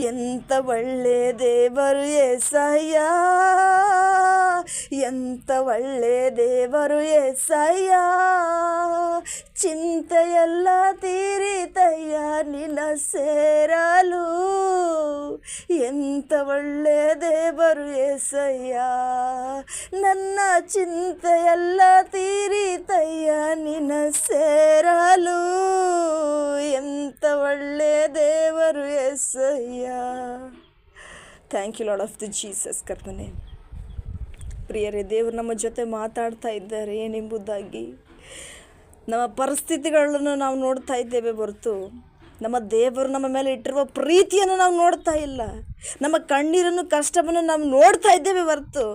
ಎಂಥ ಒಳ್ಳೆ ದೇವರು యేసయ్య, ಎಂಥ ಒಳ್ಳೆ ದೇವರು యేసయ్య. ಚಿಂತೆಯೆಲ್ಲ ತೀರಿತಯ್ಯ ನಿನ್ನ ಸೇರಲು. ಎಂಥ ಒಳ್ಳೆ ದೇವರು యేసయ్య, ನನ್ನ ಚಿಂತೆಯೆಲ್ಲ ತೀರಿತಯ್ಯ ನಿನ್ನ ಸೇರಲು. ಎಂಥ ಒಳ್ಳೆ ದೇವರು Yesayya. Thank you Lord of the Jesus. ಕರ್ತನೇ ಪ್ರಿಯರೇ, ದೇವರು ನಮ್ಮ ಜೊತೆ ಮಾತಾಡ್ತಾ ಇದ್ದಾರೆ ಏನೆಂಬುದಾಗಿ. ನಮ್ಮ ಪರಿಸ್ಥಿತಿಗಳನ್ನು ನಾವು ನೋಡ್ತಾ ಇದ್ದೇವೆ ಹೊರತು ನಮ್ಮ ದೇವರು ನಮ್ಮ ಮೇಲೆ ಇಟ್ಟಿರುವ ಪ್ರೀತಿಯನ್ನು ನಾವು ನೋಡ್ತಾ ಇಲ್ಲ. ನಮ್ಮ ಕಣ್ಣೀರನ್ನು, ಕಷ್ಟವನ್ನು ನಾವು ನೋಡ್ತಾ ಇದ್ದೇವೆ ಹೊರತು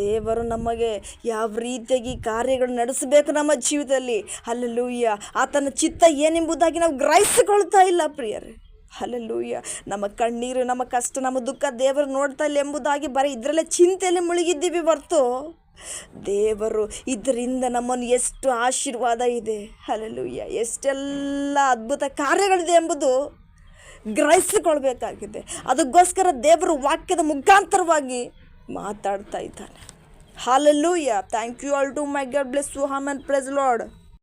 ದೇವರು ನಮಗೆ ಯಾವ ರೀತಿಯಾಗಿ ಕಾರ್ಯಗಳು ನಡೆಸಬೇಕು ನಮ್ಮ ಜೀವಿತದಲ್ಲಿ, ಹಲ್ಲೆಲೂಯ, ಆತನ ಚಿತ್ತ ಏನೆಂಬುದಾಗಿ ನಾವು ಗ್ರಹಿಸಿಕೊಳ್ತಾ ಇಲ್ಲ ಪ್ರಿಯರೇ. ಹಲ್ಲೆಲೂಯ. ನಮ್ಮ ಕಣ್ಣೀರು, ನಮ್ಮ ಕಷ್ಟ, ನಮ್ಮ ದುಃಖ ದೇವರು ನೋಡ್ತಾ ಇಲ್ಲ ಎಂಬುದಾಗಿ ಬರೀ ಇದರಲ್ಲೇ ಚಿಂತೆಯಲ್ಲಿ ಮುಳುಗಿದ್ದೀವಿ ಹೊರತು ದೇವರು ಇದರಿಂದ ನಮ್ಮನ್ನು ಎಷ್ಟು ಆಶೀರ್ವಾದ ಇದೆ, ಹಲ್ಲೆಲೂಯ, ಎಷ್ಟೆಲ್ಲ ಅದ್ಭುತ ಕಾರ್ಯಗಳಿದೆ ಎಂಬುದು ಗ್ರಹಿಸಿಕೊಳ್ಬೇಕಾಗಿದೆ. ಅದಕ್ಕೋಸ್ಕರ ದೇವರು ವಾಕ್ಯದ ಮುಖಾಂತರವಾಗಿ ಮಾತಾಡ್ತಾ ಇದ್ದಾನೆ. Hallelujah. Thank you all to my God bless you. Amen. Praise lord.